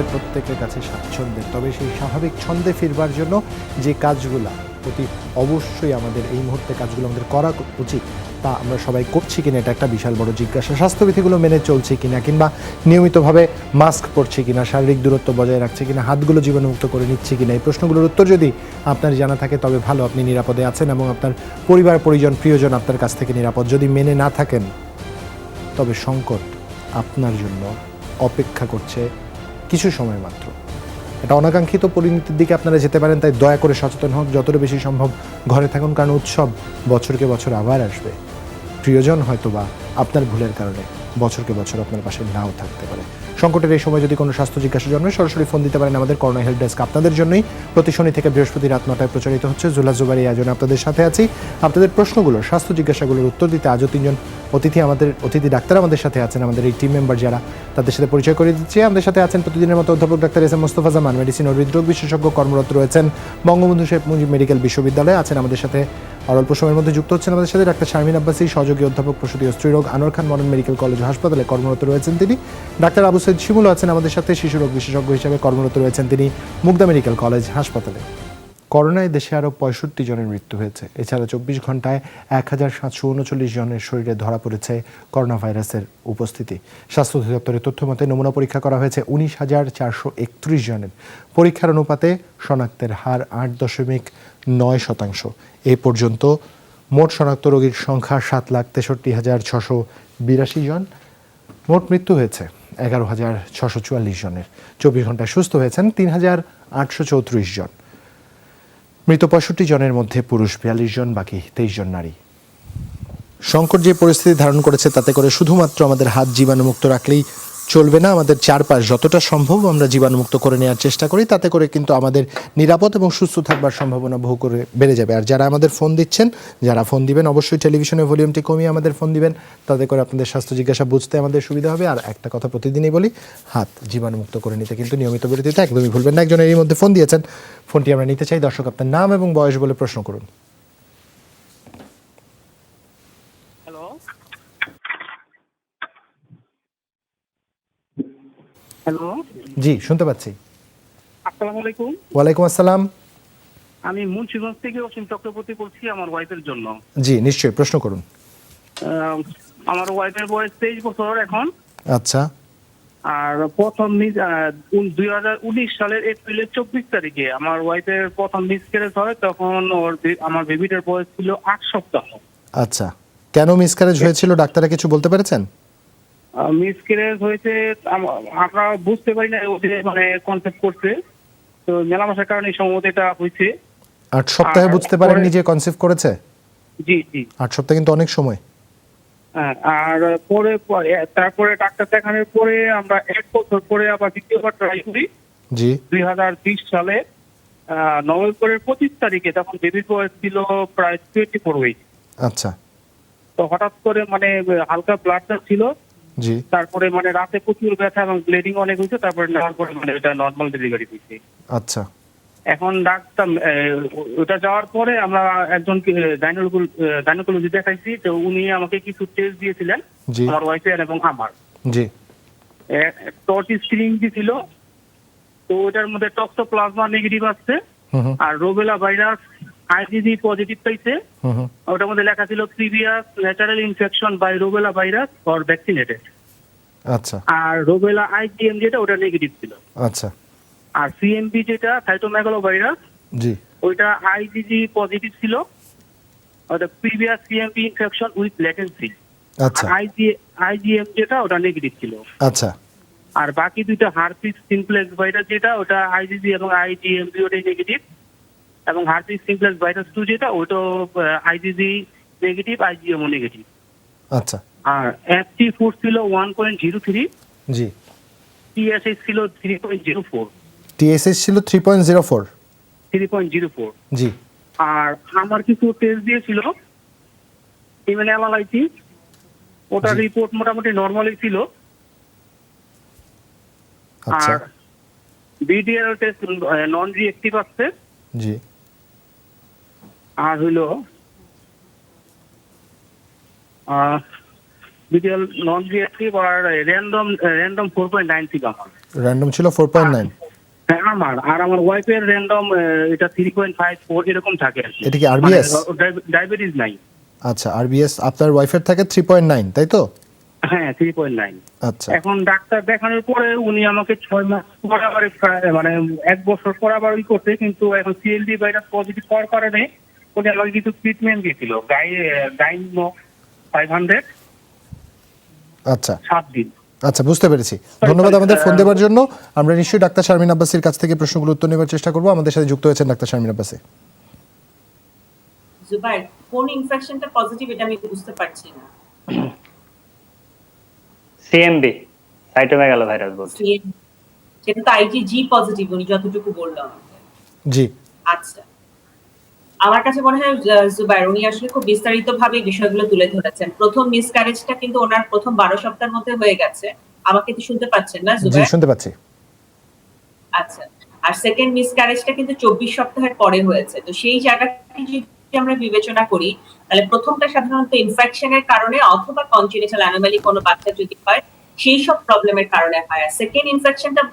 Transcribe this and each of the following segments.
আমাদের প্রত্যেকের কাছে স্বাচ্ছন্দ্যের, তবে সেই স্বাভাবিক ছন্দে ফিরবার জন্য যে কাজগুলো অতি অবশ্যই আমাদের এই মুহূর্তে কাজগুলো আমাদের করা উচিত, তা আমরা সবাই করছি কিনা এটা একটা বিশাল বড় জিজ্ঞাসা। স্বাস্থ্যবিধিগুলো মেনে চলছি কিনা, কিংবা নিয়মিতভাবে মাস্ক পরছি কিনা, শারীরিক দূরত্ব বজায় রাখছি কিনা, হাতগুলো জীবাণুমুক্ত করে নিচ্ছি কিনা, এই প্রশ্নগুলোর উত্তর যদি আপনার জানা থাকে তবে ভালো, আপনি নিরাপদে আছেন এবং আপনার পরিবার পরিজন প্রিয়জন আপনার কাছ থেকে নিরাপদ। যদি মেনে না থাকেন তবে সংকট আপনার জন্য অপেক্ষা করছে কিছু সময় মাত্র। এটা অনাকাঙ্ক্ষিত পরিণতির দিকে আপনারা যেতে পারেন, তাই দয়া করে সচেতন হোক, যতটা বেশি সম্ভব ঘরে থাকুন, কারণ উৎসব বছরকে বছর আবার আসবে। প্রিয়জন হয়তোবা আপনার ভুলের কারণে বছরকে বছর আপনার পাশে নাও থাকতে পারে। সংকটের এই সময় যদি কোনো স্বাস্থ্য জিজ্ঞাসা জন্মে সরাসরি ফোন দিতে পারেন আমাদের করোনা হেল্প ডেস্ক। আপনাদের জন্যই প্রতি শনি থেকে বৃহস্পতি রাত 9টায় প্রচারিত হচ্ছে জুলা জুবারি আয়োজনে আপনাদের সাথে আছি। আপনাদের প্রশ্নগুলো, স্বাস্থ্য জিজ্ঞাসাগুলোর উত্তর দিতে আজও 3জন অতিথি ডাক্তার আমাদের সাথে আছেন। আমাদের এই টিম মেম্বার যারা, তাদের সাথে পরিচয় করে দিচ্ছি। আমাদের সাথে আছেন প্রতিদিনের মতো অধ্যাপক ডাক্তার এস এম মোস্তফা জামান, মেডিসিন ও হৃদরোগ বিশেষজ্ঞ, কর্মরত রয়েছেন বঙ্গবন্ধু শেখ মুজিব মেডিকেল বিশ্ববিদ্যালয়ে। আছেন আমাদের সাথে অল্প সময়ের মধ্যে যুক্ত হচ্ছেন আমাদের সাথে ডাক্তার শারমিন আব্বাসী, সহযোগী অধ্যাপক প্রসূতি ও স্ত্রীরোগ, আনোয়ার খান মডার্ন মেডিকেল কলেজ ও হাসপাতালে কর্মরত রয়েছেন তিনি। ডাক্তার আবু সৈয়দ শিমুল আছেন আমাদের সাথে, শিশুরোগ বিশেষজ্ঞ হিসেবে কর্মরত রয়েছেন তিনি মুগদা মেডিকেল কলেজ হাসপাতালে। করোনায় দেশে আরও 65 জনের মৃত্যু হয়েছে। এছাড়া 24 ঘন্টায় 1739 জনের শরীরে ধরা পড়েছে করোনা ভাইরাসের উপস্থিতি। স্বাস্থ্য অধিদপ্তরের তথ্য মতে নমুনা পরীক্ষা করা হয়েছে 19,431 জনের। পরীক্ষার অনুপাতে শনাক্তের হার 8.9%। এ পর্যন্ত মোট শনাক্ত রোগীর সংখ্যা 7,63,682 জন। মোট মৃত্যু হয়েছে 11,644 জনের। 24 ঘন্টায় সুস্থ হয়েছেন 3,834 জন। মৃত 65 জনের মধ্যে পুরুষ 42 জন, বাকি 23 জন নারী। সংকট যে পরিস্থিতি ধারণ করেছে তাতে করে শুধুমাত্র আমাদের হাত জীবাণুমুক্ত রাখলেই চলবে না, আমাদের চারপাশ যতটা সম্ভব আমরা জীবাণুমুক্ত করে নেওয়ার চেষ্টা করি, তাতে করে কিন্তু আমাদের নিরাপদ এবং সুস্থ থাকবার সম্ভাবনা বহু করে বেড়ে যাবে। আর যারা আমাদের ফোন দিচ্ছেন, যারা ফোন দিবেন, অবশ্যই টেলিভিশনের ভলিউমটি কমিয়ে আমাদের ফোন দিবেন, তাতে করে আপনাদের স্বাস্থ্য জিজ্ঞাসা বুঝতে আমাদের সুবিধা হবে। আর একটা কথা প্রতিদিনই বলি, হাত জীবাণুমুক্ত করে নিতে কিন্তু নিয়মিত বিরতিতে একদমই ভুলবেন না। একজন এরই মধ্যে ফোন দিয়েছেন, ফোনটি আমরা নিতে চাই। দর্শক, আপনার নাম এবং বয়স বলে প্রশ্ন করুন। হ্যালো, জি, শুনতে পাচ্ছি। আসসালামু আলাইকুম। ওয়ালাইকুম আসসালাম। আমি মুন্সিগঞ্জ থেকে অসীম চক্রবর্তী বলছি আমার ওয়াইফের জন্য। জি, নিশ্চয়ই, প্রশ্ন করুন। আমার ওয়াইফের বয়স 23 বছর এখন। আচ্ছা। আর প্রথম 2019 সালের এপ্রিলের 24 তারিখে আমার ওয়াইফের প্রথম মিসক্যারেজ হয়। তখন আমার বেবিটার বয়স ছিল 8 সপ্তাহ। আচ্ছা, কেন মিসক্যারেজ হয়েছিল ডাক্তাররা কিছু বলতে পেরেছেন? মিসক্যারেজ হয়েছে আমরা বুঝতে পারি না, মানে কনসেপ্ট করছে তো মেলামেশার কারণে সম্ভবত এটা হয়েছে। 8 সপ্তাহে বুঝতে পারেননি যে কনসিভ করেছে? জি জি। 8 সপ্তাহ কিন্তু অনেক সময়। আর তারপরে ডাক্তার দেখানোর পরে আমরা 1 বছর পরে আবার দ্বিতীয়বার ট্রাই করি। জি। 2020 সালে নভেম্বরের 25 তারিখে, তখন বেবির বয়স ছিল প্রায় 24 উইক। আচ্ছা। তো হঠাৎ করে মানে হালকা ব্লাডটা ছিল। জি। তারপরে মানে রাতে প্রচুর ব্যথা এবং ব্লিডিং অনেক হয়েছে। তারপরে নেওয়ার পরে মানে এটা নর্মাল ডেলিভারি হয়েছে। আচ্ছা। এখন ডাক্তার ওটা যাওয়ার পরে আমরা একজনকে গাইনোকোলজি দেখাইছি। তো উনি আমাকে কিছু টেস্ট দিয়েছিলেন আমার ওয়াইফের এবং আমার। জি। টর্চ স্ক্রিনিং দিছিল। তো ওটার মধ্যে টক্সোপ্লাজমা নেগেটিভ আসছে আর রোবেলা ভাইরাস আইজিজি পজিটিভ পাইছে। ওটার মধ্যে লেখা ছিল previous natural infection by rubella virus or vaccinated. আচ্ছা। আর রোবেলা আইজিএম যেটা ওটা নেগেটিভ ছিল। আচ্ছা। আর সিএমবি যেটা সাইটোমেগালো ভাইরাস, জি, ওইটা আইজিজি পজিটিভ ছিল। ওটা previous CMV infection with latency. আচ্ছা। আইজিএম যেটা ওটা নেগেটিভ ছিল। আচ্ছা। আর বাকি দুইটা হারপিস সিমপ্লেক্স ভাইরাস যেটা ওটা আইজিজি এবং আইজিএমবি ওটাই নেগেটিভ, এবং হারপিস সিমপ্লেক্স ভাইরাস 2 যেটা ওটা আইজিজি নেগেটিভ, আইজিএমও নেগেটিভ। আচ্ছা। আর FT4 ছিল 1.03। জি। TSH ছিল 3.04। TSH ছিল 3.04। জি। আর আমার কিছু টেস্ট দিয়েছিল ইমিউনোঅ্যানালাইসিস, ওটার রিপোর্ট মোটামুটি নরমালি ছিল। আচ্ছা। আর বিডিআর টেস্ট নন রিঅ্যাক্টিভ আসছে। জি। আর হইলো বিডিএল নন রিঅ্যাক্টিভ আর র্যান্ডম 4.9 ছিল আমার। র্যান্ডম ছিল 4.9। হ্যাঁ আর আমার ওয়াইফের র্যান্ডম এটা 3.54 এরকম থাকে আর কি। এটা কি RBS? ডায়াবেটিস নাই। আচ্ছা, RBS আপনার ওয়াইফের থাকে 3.9, তাই তো? হ্যাঁ 3.9। আচ্ছা এখন ডাক্তার দেখানোর পরে উনি আমাকে 6 মাস বরাবর মানে 1 বছর বরাবরই করতে, কিন্তু এখন সিএলডি ভাইরাস পজিটিভ হওয়ার কারণে উনি আমাকে কিছু ট্রিটমেন্ট দিয়েছিল গাইনো 500 আচ্ছা 7 দিন। আচ্ছা, বুঝতে পেরেছি। ধন্যবাদ আমাদের ফোন দেওয়ার জন্য। আমরা নিশ্চয়ই ডাক্তার শারমিন আব্বাসীর কাছ থেকে প্রশ্নগুলো উত্তর নেওয়ার চেষ্টা করব। আমাদের সাথে যুক্ত হয়েছেন ডাক্তার শারমিন আব্বাসী। জুবাইর, কোন ইনফেকশনটা পজিটিভ এটা আমি বুঝতে পারছি না। সিএমবি সাইটোমেগালোভাইরাস বলছি। সেটা তো আইজিজি পজিটিভ উনি যতটুকু বললাম। জি আচ্ছা, আমার কাছে মনে হয় জুবাইর উনি আসলে খুব বিস্তারিতভাবে বিষয়গুলো তুলে ধরেছেন। প্রথম মিসক্যারেজটা কিন্তু ওনার প্রথম 12 সপ্তাহের মধ্যে হয়ে গেছে। আমাকে কি শুনতে পাচ্ছেন না জি, জুবাইর? শুনতে পাচ্ছি। আচ্ছা, আর সেকেন্ড মিসক্যারেজটা কিন্তু 24 সপ্তাহের পরে হয়েছে। তো সেই জায়গাটি যদি আমরা বিবেচনা করি তাহলে প্রথমটা সাধারণত ইনফেকশনের কারণে অথবা কনজেনিটাল অ্যানোমালি কোনো বাচ্চা যদি হয় সেই সব প্রবলেমের কারণে হয়। আর সেকেন্ড ইনফেকশনটা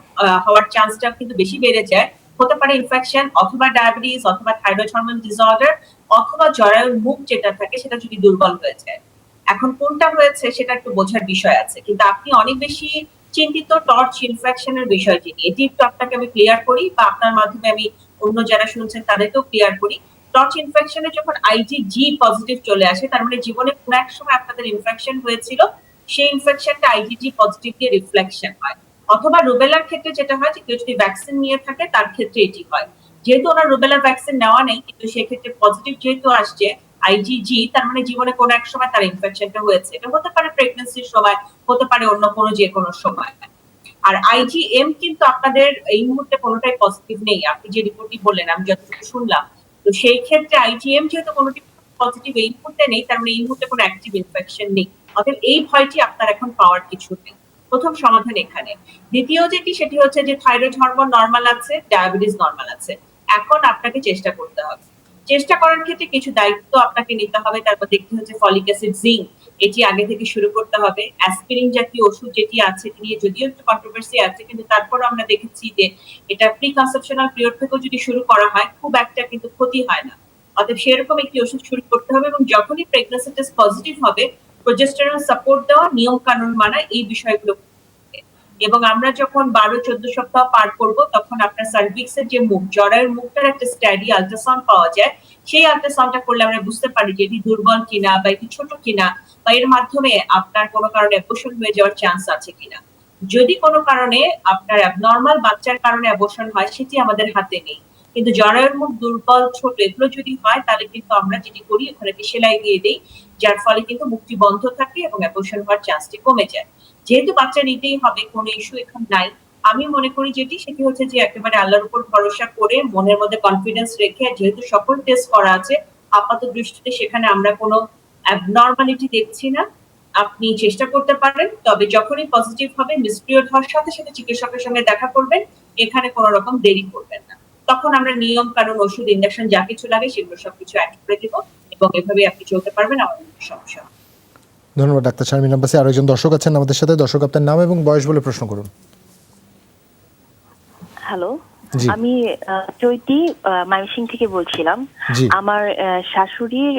হওয়ার চান্সটা কিন্তু বেশি বেড়ে যায়। হতে পারে ইনফেকশন অথবা ডায়াবেটিস অথবা থাইরয়েড হরমোন ডিসঅর্ডার অথবা জরায়ুর মুখ যেটা থাকে সেটা যদি দুর্বল হয়ে যায়। এখন কোনটা হয়েছে সেটা একটু বোঝার বিষয় আছে, কিন্তু আপনি অনেক বেশি চিন্তিত টর্চ ইনফেকশনের বিষয়টি নিয়ে। এটি একটু আপনাকে আমি ক্লিয়ার করি বা আপনার মাধ্যমে আমি অন্য যারা শুনছেন তাদেরকেও ক্লিয়ার করি। টর্চ ইনফেকশনে যখন আইজিজি পজিটিভ চলে আসে তার মানে জীবনে কোন এক সময় আপনাদের ইনফেকশন হয়েছিল, সেই ইনফেকশনটা আইজিজি পজিটিভ দিয়ে রিফ্লেকশন হয়। অথবা রুবেলার ক্ষেত্রে যেটা হয় যে কেউ যদি ভ্যাকসিন নিয়ে থাকে তার ক্ষেত্রে এটি হয়। যেহেতু ওনার রুবেলা ভ্যাকসিন নেওয়া নেই কিন্তু সেক্ষেত্রে পজিটিভ যেহেতু আসছে আইজিজি, তার মানে জীবনে কোনো এক সময় তার ইনফেকশনটা হয়েছে। এটা হতে পারে প্রেগন্যান্সির সময়, হতে পারে অন্য কোনো যে কোনো সময়। আর আইজিএম কিন্তু আপনাদের এই মুহূর্তে কোনোটাই পজিটিভ নেই। আপনি যে রিপোর্টটি বললেন আমি যতটুকু শুনলাম, তো সেই ক্ষেত্রে আইজিএম যেহেতু কোনোটি পজিটিভ এই মুহূর্তে নেই তার মানে এই মুহূর্তে কোনো অ্যাক্টিভ ইনফেকশন নেই। অতএব এই ভয়টি আপনার এখন পাওয়ার কিছু নেই। প্রথম সমাধান এখানে। দ্বিতীয় যেটি সেটি হচ্ছে যে থাইরয়েড হরমোন নরমাল আছে, ডায়াবেটিস নরমাল আছে। এখন আপনাকে চেষ্টা করতে হবে। চেষ্টা করার ক্ষেত্রে কিছু দায়িত্ব আপনাকে নিতে হবে। তারপর দেখতে হচ্ছে ফলিক অ্যাসিড, জিঙ্ক এটি আগে থেকে শুরু করতে হবে। অ্যাসপিরিন জাতীয় ওষুধ যেটি আছে নিয়ে যদিও একটু কন্ট্রোভার্সি আছে, কিন্তু তারপর আমরা দেখেছি যে এটা প্রি কনসেপশনাল পিরিয়ড থেকেও যদি শুরু করা হয় খুব একটা কিন্তু ক্ষতি হয় না। অতএব সেরকম একটি ওষুধ শুরু করতে হবে এবং যখনই প্রেগন্যান্সি টেস্ট পজিটিভ হবে প্রোজেস্টেরন সাপোর্ট দেওয়া, নিয়ম কানুন মানা, এই বিষয়গুলো। এবং আমরা যখন 12-14 সপ্তাহ পার করব তখন আপনার সার্ভিক্সের যে মুখ, জরায়ুর মুখটার একটা স্টাডি আল্ট্রাসাউন্ড পাওয়া যায়। সেই আল্ট্রাসাউন্ডটা করলে আমরা বুঝতে পারি যে এটি দুর্বল কিনা বা এটি ছোট কিনা বা এর মাধ্যমে আপনার কোনো কারণে অ্যাবর্শন হয়ে যাওয়ার চান্স আছে কিনা। যদি কোনো কারণে আপনার অ্যাবনর্মাল বাচ্চার কারণে অ্যাবর্শন হয় সেটি আমাদের হাতে নেই, কিন্তু জরায়ুর মুখ দুর্বল, ছোট এগুলো যদি হয় তাহলে কিন্তু আমরা যেটি করি ওখানে একটি সেলাই দিয়ে দিই, যার ফলে কিন্তু মুখটি বন্ধ থাকে এবং অ্যাবর্শন হওয়ার চান্সটি কমে যায়। যেহেতু বাচ্চা নিতেই হবে, কোনো ইস্যু এখন নাই, আমি মনে করি যেটি সেটি হচ্ছে যে একেবারে আল্লাহর উপর ভরসা করে মনের মধ্যে কনফিডেন্স রেখে, যেহেতু সকল টেস্ট করা আছে আপাত দৃষ্টিতে সেখানে আমরা কোনো অ্যাবনর্মালিটি দেখছি না, আপনি চেষ্টা করতে পারেন। তবে যখনই পজিটিভ হবে মিসপিরিয়ড হওয়ার সাথে সাথে চিকিৎসকের সঙ্গে দেখা করবেন, এখানে কোনো রকম দেরি করবেন না। তখন আমরা নিয়ম কানুন, ওষুধ, ইনজেকশন যা কিছু লাগে সেগুলো সবকিছু অ্যাড করে দিব এবং এভাবে আপনি চলতে পারবেন। আমার সমস্যা। ধন্যবাদ ডাক্তার শারমিন আব্বাসী। আরো একজন দর্শক আছেন আমাদের সাথে। দর্শক আপনার নাম এবং বয়স বলে প্রশ্ন করুন। হ্যালো, জি। আমি চৈতি ময়মনসিংহ থেকে বলছিলাম। জি। আমার শাশুড়ির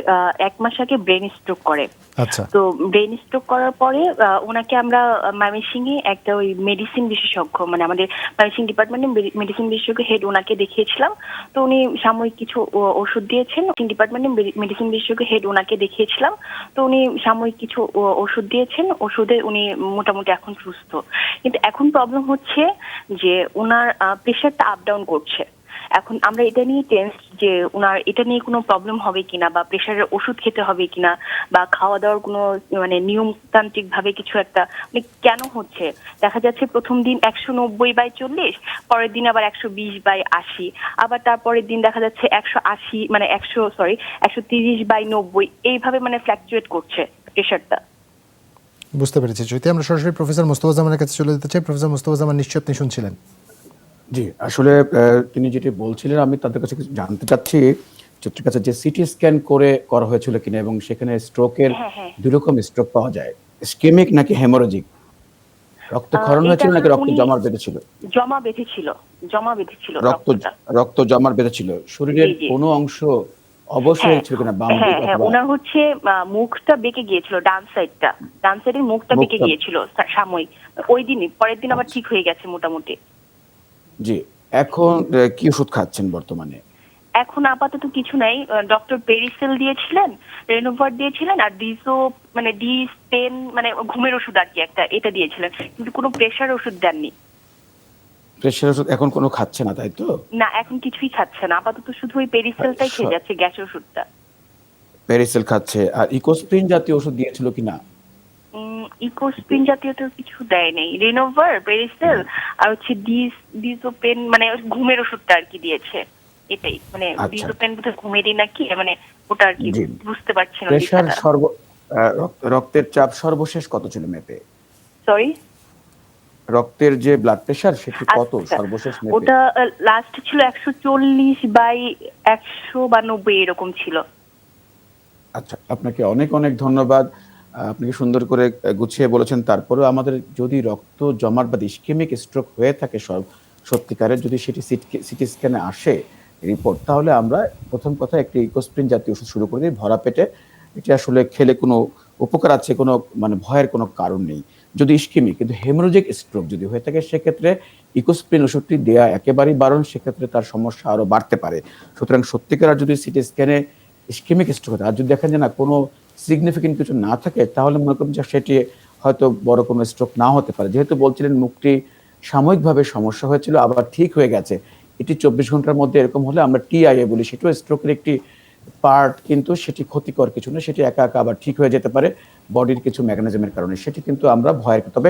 1 মাস আগে ব্রেন স্ট্রোক করে। আচ্ছা। তো ব্রেন স্ট্রোক করার পরে ওনাকে আমরা ময়মনসিংহে একটা ওই মেডিসিন বিশেষজ্ঞ, মানে আমাদের ময়মনসিংহ ডিপার্টমেন্টের মেডিসিন বিশেষজ্ঞ হেড, ওনাকে দেখিয়েছিলাম। তো উনি সাময়িক কিছু ওষুধ দিয়েছেন। ডিপার্টমেন্টের মেডিসিন বিশেষজ্ঞ হেড ওনাকে দেখিয়েছিলাম। তো উনি সাময়িক কিছু ওষুধ দিয়েছেন। ওষুধে উনি মোটামুটি এখন সুস্থ। কিন্তু এখন প্রবলেম হচ্ছে যে ওনার প্রেশারটা আপ ডাউন করছে। এখন আমরা এটা নিয়ে টেন্স যে ওনার এটা নিয়ে কোনো প্রবলেম হবে কিনা বা প্রেশারের ওষুধ খেতে হবে কিনা বা খাওয়া দাওয়ার কোনো মানে নিয়মতান্ত্রিক ভাবে কিছু একটা মানে কেন হচ্ছে। দেখা যাচ্ছে প্রথম দিন 190/40, পরের দিন আবার 120/80, আবার তারপরের দিন দেখা যাচ্ছে 180 মানে 130/90, এইভাবে মানে ফ্ল্যাকচুয়েট করছে প্রেশারটা। বুঝতে পেরেছি চৈতি। আমরা সরাসরি প্রফেসর মোস্তফাজ্জামানের কাছে চলে যেতে চাই। প্রফেসর মোস্তফাজ্জামান, নিশ্চয়ই আপনি শুনছিলেন। জি, আসলে তিনি যেটি বলছিলেন আমি তাদের কাছে কিছু জানতে চাচ্ছি। চিত্রের কাছে যে সিটি স্ক্যান করা হয়েছিল কিনা এবং সেখানে স্ট্রোকের 2 রকম স্ট্রোক পাওয়া যায়। ইসকেমিক নাকি হেমোরেজিক? রক্তক্ষরণ এটা হয়েছিল নাকি আসলে রক্ত উনি জমাট বেঁধেছিল? জমা বেঁধেছিল রক্ত রক্তটা। রক্ত জমাট বেঁধেছিল। শরীরের জি, জি। কোনো অংশ অবশ হ্যাঁ, হয়ে গেছিল কিনা বাম দিক হ্যাঁ, হ্যাঁ, অথবা উনার হচ্ছে মুখটা বেঁকে গিয়েছিল, ডান সাইডটা। ডান সাইডের মুখটা বেঁকে মুখটা? গিয়েছিল সাময়িক। ওই দিনই, পরের দিন আবার আচ্ছা। ঠিক হয়ে গেছে মোটামুটি। জি। এখন কি ওষুধ খাচ্ছেন বর্তমানে? এখন আপাতত কিছু নাই। ডক্টর পেরিসেল দিয়েছিলেন, রেনোভার দিয়েছিলেন, আর ডিসপেন মানে ঘুমের ওষুধ আর কি একটা, এটা দিয়েছিলেন। কিন্তু কোনো প্রেশার ওষুধ দেননি। প্রেশার ওষুধ এখন কোনো খাচ্ছে না, তাই তো? না, এখন কিছুই খাচ্ছে না। আপাতত শুধু ওই পেরিসেলটাই খেয়ে যাচ্ছে, গ্যাসের ওষুধটা। পেরিসেল খাচ্ছে। আর ইকোস্প্রিন জাতীয় ওষুধ দিয়েছিল কিনা? ইকোস্প্রিন জাতীয় তো কিছু দেয় নেই। রেনোভার, পেরিসেল আর হচ্ছে ডিসোপেন মানে ঘুমের ওষুধটা আর কি দিয়েছে। এটাই মানে আচ্ছা। ডিসোপেন বোধহয় ঘুমেরই নাকি, মানে ওটা আর কি জি। বুঝতে পারছি না প্রেশার লেখাটা। রক্তের চাপ সর্বশেষ কত ছিল মেপে? সরি, রক্তের যে ব্লাড প্রেশার সেটি কত আচ্ছা, সর্বশেষ মেপে? ওটা লাস্ট ছিল 140/100 বা 90 এরকম ছিল। আচ্ছা, আপনাকে অনেক অনেক ধন্যবাদ। আপনি সুন্দর করে গুছিয়ে বলেছেন। তারপরেও আমাদের যদি রক্ত জমাট বা ইসকেমিক স্ট্রোক হয়ে থাকে সত্যিকারের, যদি সেটি সিটি স্ক্যানে আসে রিপোর্ট, তাহলে আমরা প্রথম কথা একটি ইকোস্প্রিন জাতীয় ওষুধ শুরু করে দিই ভরা পেটে। এটি আসলে খেলে কোনো উপকার আছে, কোনো মানে ভয়ের কোনো কারণ নেই। যদি ইসকেমিক কিন্তু হেমোরেজিক স্ট্রোক যদি হয়ে থাকে, সেক্ষেত্রে ইকোস্প্রিন ওষুধটি দেয়া একেবারেই বারণ। সেক্ষেত্রে তার সমস্যা আরো বাড়তে পারে। সুতরাং সত্যিকার যদি সিটি স্ক্যানে ইসকেমিক স্ট্রোক হতে আর যদি দেখেন যে না কোনো সিগনিফিকেন্ট কিছু না থাকে, তাহলে মনে করুন যে সেটি হয়তো বড় কোনো স্ট্রোক না হতে পারে। যেহেতু বলছিলেন মুখটি সাময়িকভাবে সমস্যা হয়েছিল, আবার ঠিক হয়ে গেছে। এটি 24 ঘন্টার মধ্যে এরকম হলে আমরা টিআইএ বলি, সেটাও স্ট্রোকের একটি পার্ট, কিন্তু সেটি ক্ষতিকর কিছু না। সেটি একা একা আবার ঠিক হয়ে যেতে পারে বডির কিছু মেকানিজমের কারণে। সেটি কিন্তু আমরা ভয়ের, তবে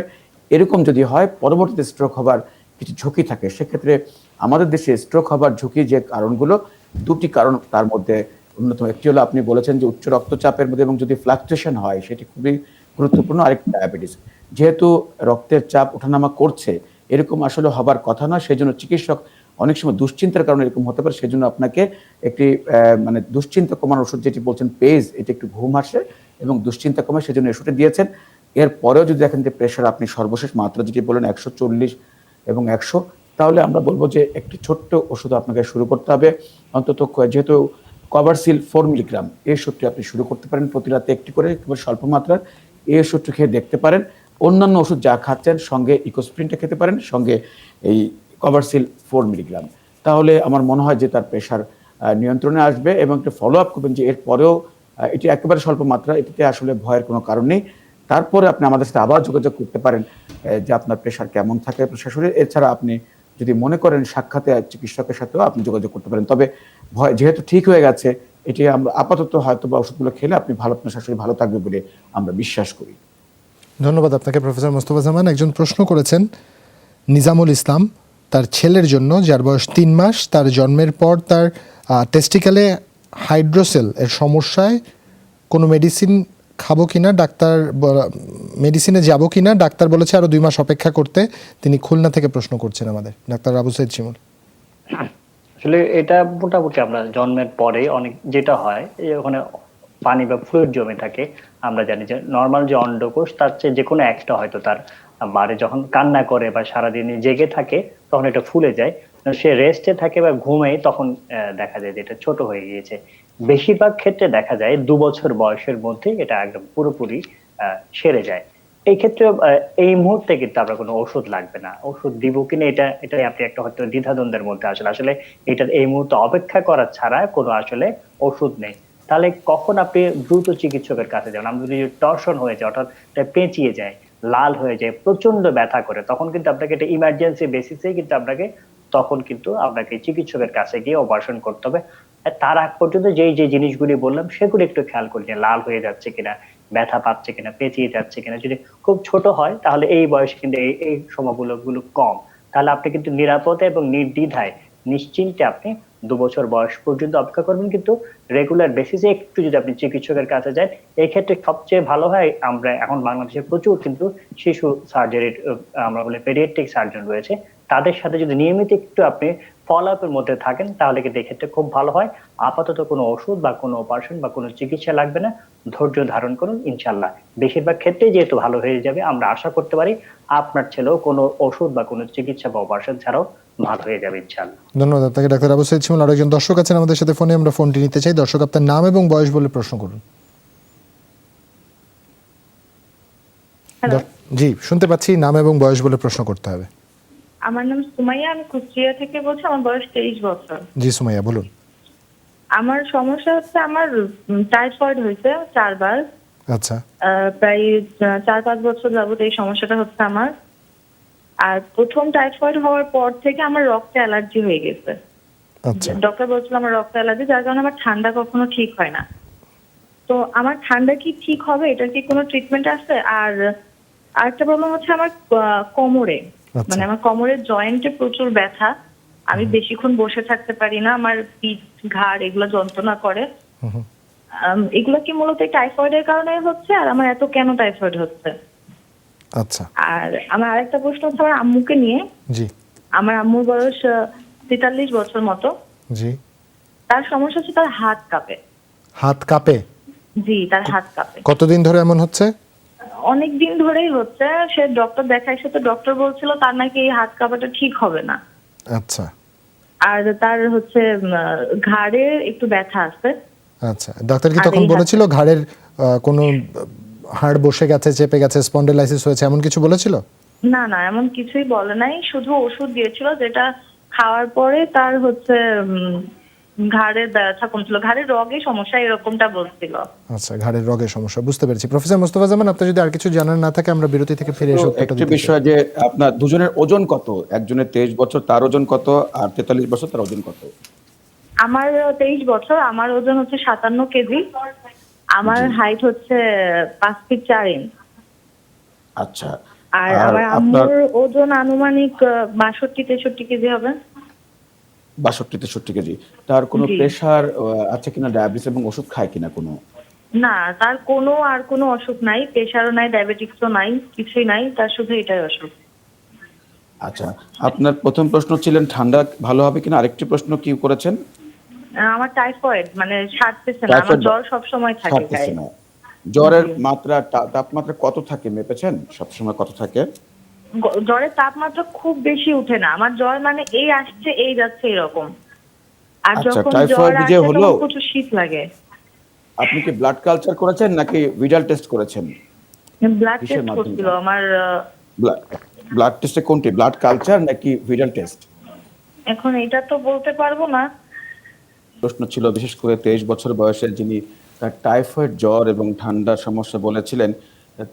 এরকম যদি হয় পরবর্তীতে স্ট্রোক হবার কিছু ঝুঁকি থাকে, সেক্ষেত্রে আমাদের দেশে স্ট্রোক হবার ঝুঁকি যে কারণগুলো, দুটি কারণ তার মধ্যে অন্যতম। একটি হলো আপনি বলেছেন যে উচ্চ রক্তচাপের মধ্যে এবং যদি ফ্লাকচুয়েশন হয়, সেটি খুবই গুরুত্বপূর্ণ। আরেকটি ডায়াবেটিস। যেহেতু রক্তের চাপ ওঠানামা করছে, এরকম আসলে হবার কথা নয়। সেজন্য চিকিৎসক অনেক সময় দুশ্চিন্তার কারণে এরকম হতে পারে। সেজন্য আপনাকে একটি মানে দুশ্চিন্তা কমানোর ওষুধ যেটি বলছেন পেজ, এটি একটু ঘুম আসে এবং দুশ্চিন্তা কমায়, সেজন্য ওষুধটা দিয়েছেন। এরপরেও যদি দেখেন যে প্রেশার আপনি সর্বশেষ মাত্রা যেটি বলেন 140 এবং 100, তাহলে আমরা বলবো যে একটি ছোট্ট ওষুধ আপনাকে শুরু করতে হবে। অন্তত যেহেতু কভারসিল 4 মিলিগ্রাম, এই ওষুধটি আপনি শুরু করতে পারেন প্রতি রাতে একটি করে, একেবারে স্বল্প মাত্রার। এই ওষুধটি খেয়ে দেখতে পারেন। অন্যান্য ওষুধ যা খাচ্ছেন সঙ্গে ইকোস্প্রিনটা খেতে পারেন, সঙ্গে এই কভারসিল 4 মিলিগ্রাম। তাহলে আমার মনে হয় যে তার প্রেশার নিয়ন্ত্রণে আসবে। এবং একটু ফলো আপ করবেন যে এরপরেও এটি একেবারে স্বল্প মাত্রা, এটিতে আসলে ভয়ের কোনো কারণ নেই। তারপরে আপনি আমাদের সাথে আবার যোগাযোগ করতে পারেন যে আপনার প্রেশার কেমন থাকে শরীরে। এছাড়া আপনি যদি মনে করেন সাক্ষাতে চিকিৎসকের সাথেও আপনি যোগাযোগ করতে পারেন। তবে ভয় যেহেতু ঠিক হয়ে গেছে, এটি আমরা আপাতত হয়তো বা ওষুধগুলো খেলে আপনি আপনার শাশুড়ি ভালো থাকবে বলে আমরা বিশ্বাস করি। ধন্যবাদ আপনাকে প্রফেসর মোস্তফা জামান। একজন প্রশ্ন করেছেন নিজামুল ইসলাম, তার ছেলের জন্য, যার বয়স 3 মাস, তার জন্মের পর তার টেস্টিক্যালে হাইড্রোসেল এর সমস্যায় কোনো মেডিসিন খাবো কিনা, মেডিসিনে যাবো কিনা, ডাক্তার বলেছে আরো 2 মাস অপেক্ষা করতে। তিনি খুলনা থেকে প্রশ্ন করছেন আমাদের, ডাক্তার আবু সাইদ শিমুল। আসলে এটা মোটামুটি আমরা জন্মের পরে অনেক যেটা হয়, ওখানে পানি বা ফ্লুইড জমে থাকে। আমরা জানি যে নর্মাল যে অন্ডকোষ, তার চেয়ে যে কোনো একটা হয়তো তার বারে যখন কান্না করে বা সারাদিন জেগে থাকে, তখন এটা ফুলে যায়। সে রেস্টে থাকে বা ঘুমে, তখন দেখা যায় যে এটা ছোট হয়ে গিয়েছে। বেশিরভাগ ক্ষেত্রে দেখা যায় 2 বছর বয়সের মধ্যে এটা একদম পুরোপুরি সেরে যায়। এই ক্ষেত্রে এই মুহূর্তে কিন্তু আমরা কোনো ওষুধ লাগবে না। ওষুধ দিব কিনা এটাই আপনি একটা হয়তো দ্বিধাদ্বন্দ্বের মধ্যে আসলে এটার এই মুহূর্তে অপেক্ষা করা ছাড়া কোনো আসলে ওষুধ নেই। তাহলে কখন আপনি দ্রুত চিকিৎসকের কাছে যাবেন? আমরা যদি টর্শন হয়ে যায়, অর্থাৎ পেঁচিয়ে যায়, লাল হয়ে যায়, প্রচন্ড ব্যথা করে, তখন কিন্তু আপনাকে এটা ইমার্জেন্সি বেসিসে কিন্তু আপনাকে চিকিৎসকের কাছে গিয়ে অপারেশন করতে হবে। তার আগ পর্যন্ত যে জিনিসগুলি বললাম সেগুলো একটু খেয়াল করলে, লাল হয়ে যাচ্ছে কিনা, ব্যথা পাচ্ছে কিনা, পেঁচিয়ে যাচ্ছে কিনা। যদি খুব ছোট হয় তাহলে এই বয়সে কিন্তু এই সময়গুলো কম, তাহলে আপনি কিন্তু নিরাপদে এবং নির্দ্বিধায় নিশ্চিন্তে আপনি 2 বছর বয়স পর্যন্ত অপেক্ষা করবেন। কিন্তু রেগুলার বেসিসে একটু যদি আপনি চিকিৎসকের কাছে যান, এই ক্ষেত্রে সবচেয়ে ভালো হয়, আমরা এখন বাংলাদেশে প্রচুর কিন্তু শিশু সার্জারির আমরা বলে পেডিয়াট্রিক সার্জন রয়েছে, তাদের সাথে যদি নিয়মিত একটু আপনি ফলো আপের মধ্যে থাকেন তাহলে কিন্তু এক্ষেত্রে খুব ভালো হয়। আপাতত কোনো ওষুধ বা কোনো অপারেশন বা কোনো চিকিৎসা লাগবে না, ধৈর্য ধারণ করুন, ইনশাল্লাহ বেশিরভাগ ক্ষেত্রেই যেহেতু ভালো হয়ে যাবে, আমরা আশা করতে পারি আপনার ছেলেও কোনো ওষুধ বা কোনো চিকিৎসা বা অপারেশন ছাড়াও ভালো হয়ে যাবে ইনশাল্লাহ। ধন্যবাদ আপনাকে ডাক্তার আবু সাঈদ শিমুল। আরেকজন দর্শক আছেন আমাদের সাথে ফোনে, আমরা ফোনটি নিতে চাই। দর্শক, আপনার নাম এবং বয়স বলে প্রশ্ন করুন। হ্যালো, জি, শুনতে পাচ্ছি। নাম এবং বয়স বলে প্রশ্ন করতে হবে। আমার নাম সুমাইয়া, আমি কুষ্টিয়া থেকে বলছি। আমার বয়স 23 বছর। জি সুমাইয়া, বলুন। আমার সমস্যা হচ্ছে, আমার টাইফয়েড হয়েছে 4 বার। আচ্ছা। প্রায় 4-5 বছর যাবত এই সমস্যাটা হচ্ছে আমার। আর প্রথম টাইফয়েড হওয়ার পর থেকে আমার রক্তে অ্যালার্জি হয়ে গেছে। আচ্ছা। ডক্টর বলছিল আমার রক্ত অ্যালার্জি, যার কারণে আমার ঠান্ডা কখনো ঠিক হয় না। তো আমার ঠান্ডা কি ঠিক হবে? এটার কি কোনো ট্রিটমেন্ট আছে? আর আরেকটা প্রবলেম হচ্ছে আমার কোমরে, আচ্ছা। মানে আমার কোমরের জয়েন্টে প্রচুর ব্যথা। আমি বেশিক্ষণ বসে থাকতে পারি না, আমার পিঠ ঘাড় এগুলো যন্ত্রণা করে। এগুলো কি মূলত টাইফয়েডের কারণে হচ্ছে? আর আমার এত কেন টাইফয়েড হচ্ছে? আচ্ছা। আর আমার আরেকটা প্রশ্ন হচ্ছে আমার আম্মুকে নিয়ে। জি। আমার আম্মুর বয়স 43 বছর মতো। জি। তার সমস্যা হচ্ছে তার হাত কাঁপে। হাত কাঁপে? জি, তার হাত কাঁপে। কতদিন ধরে এমন হচ্ছে? অনেক দিন ধরেই হচ্ছে। সে ডক্টর দেখাইছে, তো ডক্টর বলছিল তার নাকি এই হাত কাঁপাটা ঠিক হবে না। আচ্ছা। আর তার হচ্ছে ঘাড়ে একটু ব্যথা আছে। আচ্ছা, ডাক্তার কি আর তখন এই বলেছিল ঘাড়ের কোনো হাড় বসে গেছে, চেপে গেছে, স্পন্ডিলাইসিস হয়েছে, এমন কিছু বলেছিল? না না, এমন কিছুই বলে নাই, শুধু ওষুধ দিয়েছিল যেটা খাওয়ার পরে তার হচ্ছে ঘাড়ের ব্যথা কমছিল, ঘাড়ের রগে সমস্যা এরকমটা বলছিল। আচ্ছা, ঘাড়ের রোগের সমস্যা, বুঝতে পেরেছি। প্রফেসর মোস্তফা জামান, আপনি যদি আর কিছু জানার না থাকে আমরা বিরতি থেকে ফিরে এসে উত্তরটা একটি দিতে চাই। বিষয় যে আপনার দুজনের ওজন কত? একজনের 23 বছর, তার ওজন কত? আর 43 বছর, তার ওজন কত? আমার 23 বছর, আমার ওজন হচ্ছে 57 কেজি। আমার হাইট হচ্ছে 5 ফিট 4 ইঞ্চ। আচ্ছা। আর আর আমার আপনার আম্মুর ওজন আনুমানিক 62-63 কেজি হবে। 62-63 কেজি। তার কোনো জি। প্রেশার আছে কিনা, ডায়াবেটিস এবং ওষুধ খায় কিনা কোনো? না, তার কোনো অসুখ নাই, প্রেশারও নাই, ডায়াবেটিক্সও নাই, কিছুই নাই, তার শুধু এটাই অসুখ। আচ্ছা, আপনার প্রথম প্রশ্ন ছিলেন ঠান্ডা ভালো হবে কিনা, আরেকটি প্রশ্ন কি করেছেন? আমার টাইফয়েড মানে সারতেছে না, আমার টাইফয়েড জ্বর সবসময় থাকে ছাড়তেছে গায়ে। না। জ্বরের জি। মাত্রা, তাপমাত্রা কত থাকে মেপেছেন? সবসময় কত থাকে? জ্বরের তাপমাত্রা খুব বেশি উঠে না, আমার জ্বর মানে এই আসছে এই যাচ্ছে এরকম। আর আচ্ছা, যখন টাইফয়েড জ্বর যে আসে হলো, তখন প্রচুর শীত লাগে। আপনি কি ব্লাড কালচার করেছেন নাকি ভিডাল টেস্ট করেছেন? ব্লাড কিসের টেস্ট মাধ্যমে? করছিল আমার। ব্লাড টেস্টে কোনটি, ব্লাড কালচার নাকি ভিডাল টেস্ট? এখন এটা তো বলতে পারবো না। প্রশ্ন ছিল বিশেষ করে 23 বছর বয়সের যিনি তার টাইফয়েড জ্বর এবং ঠান্ডার সমস্যা বলেছিলেন,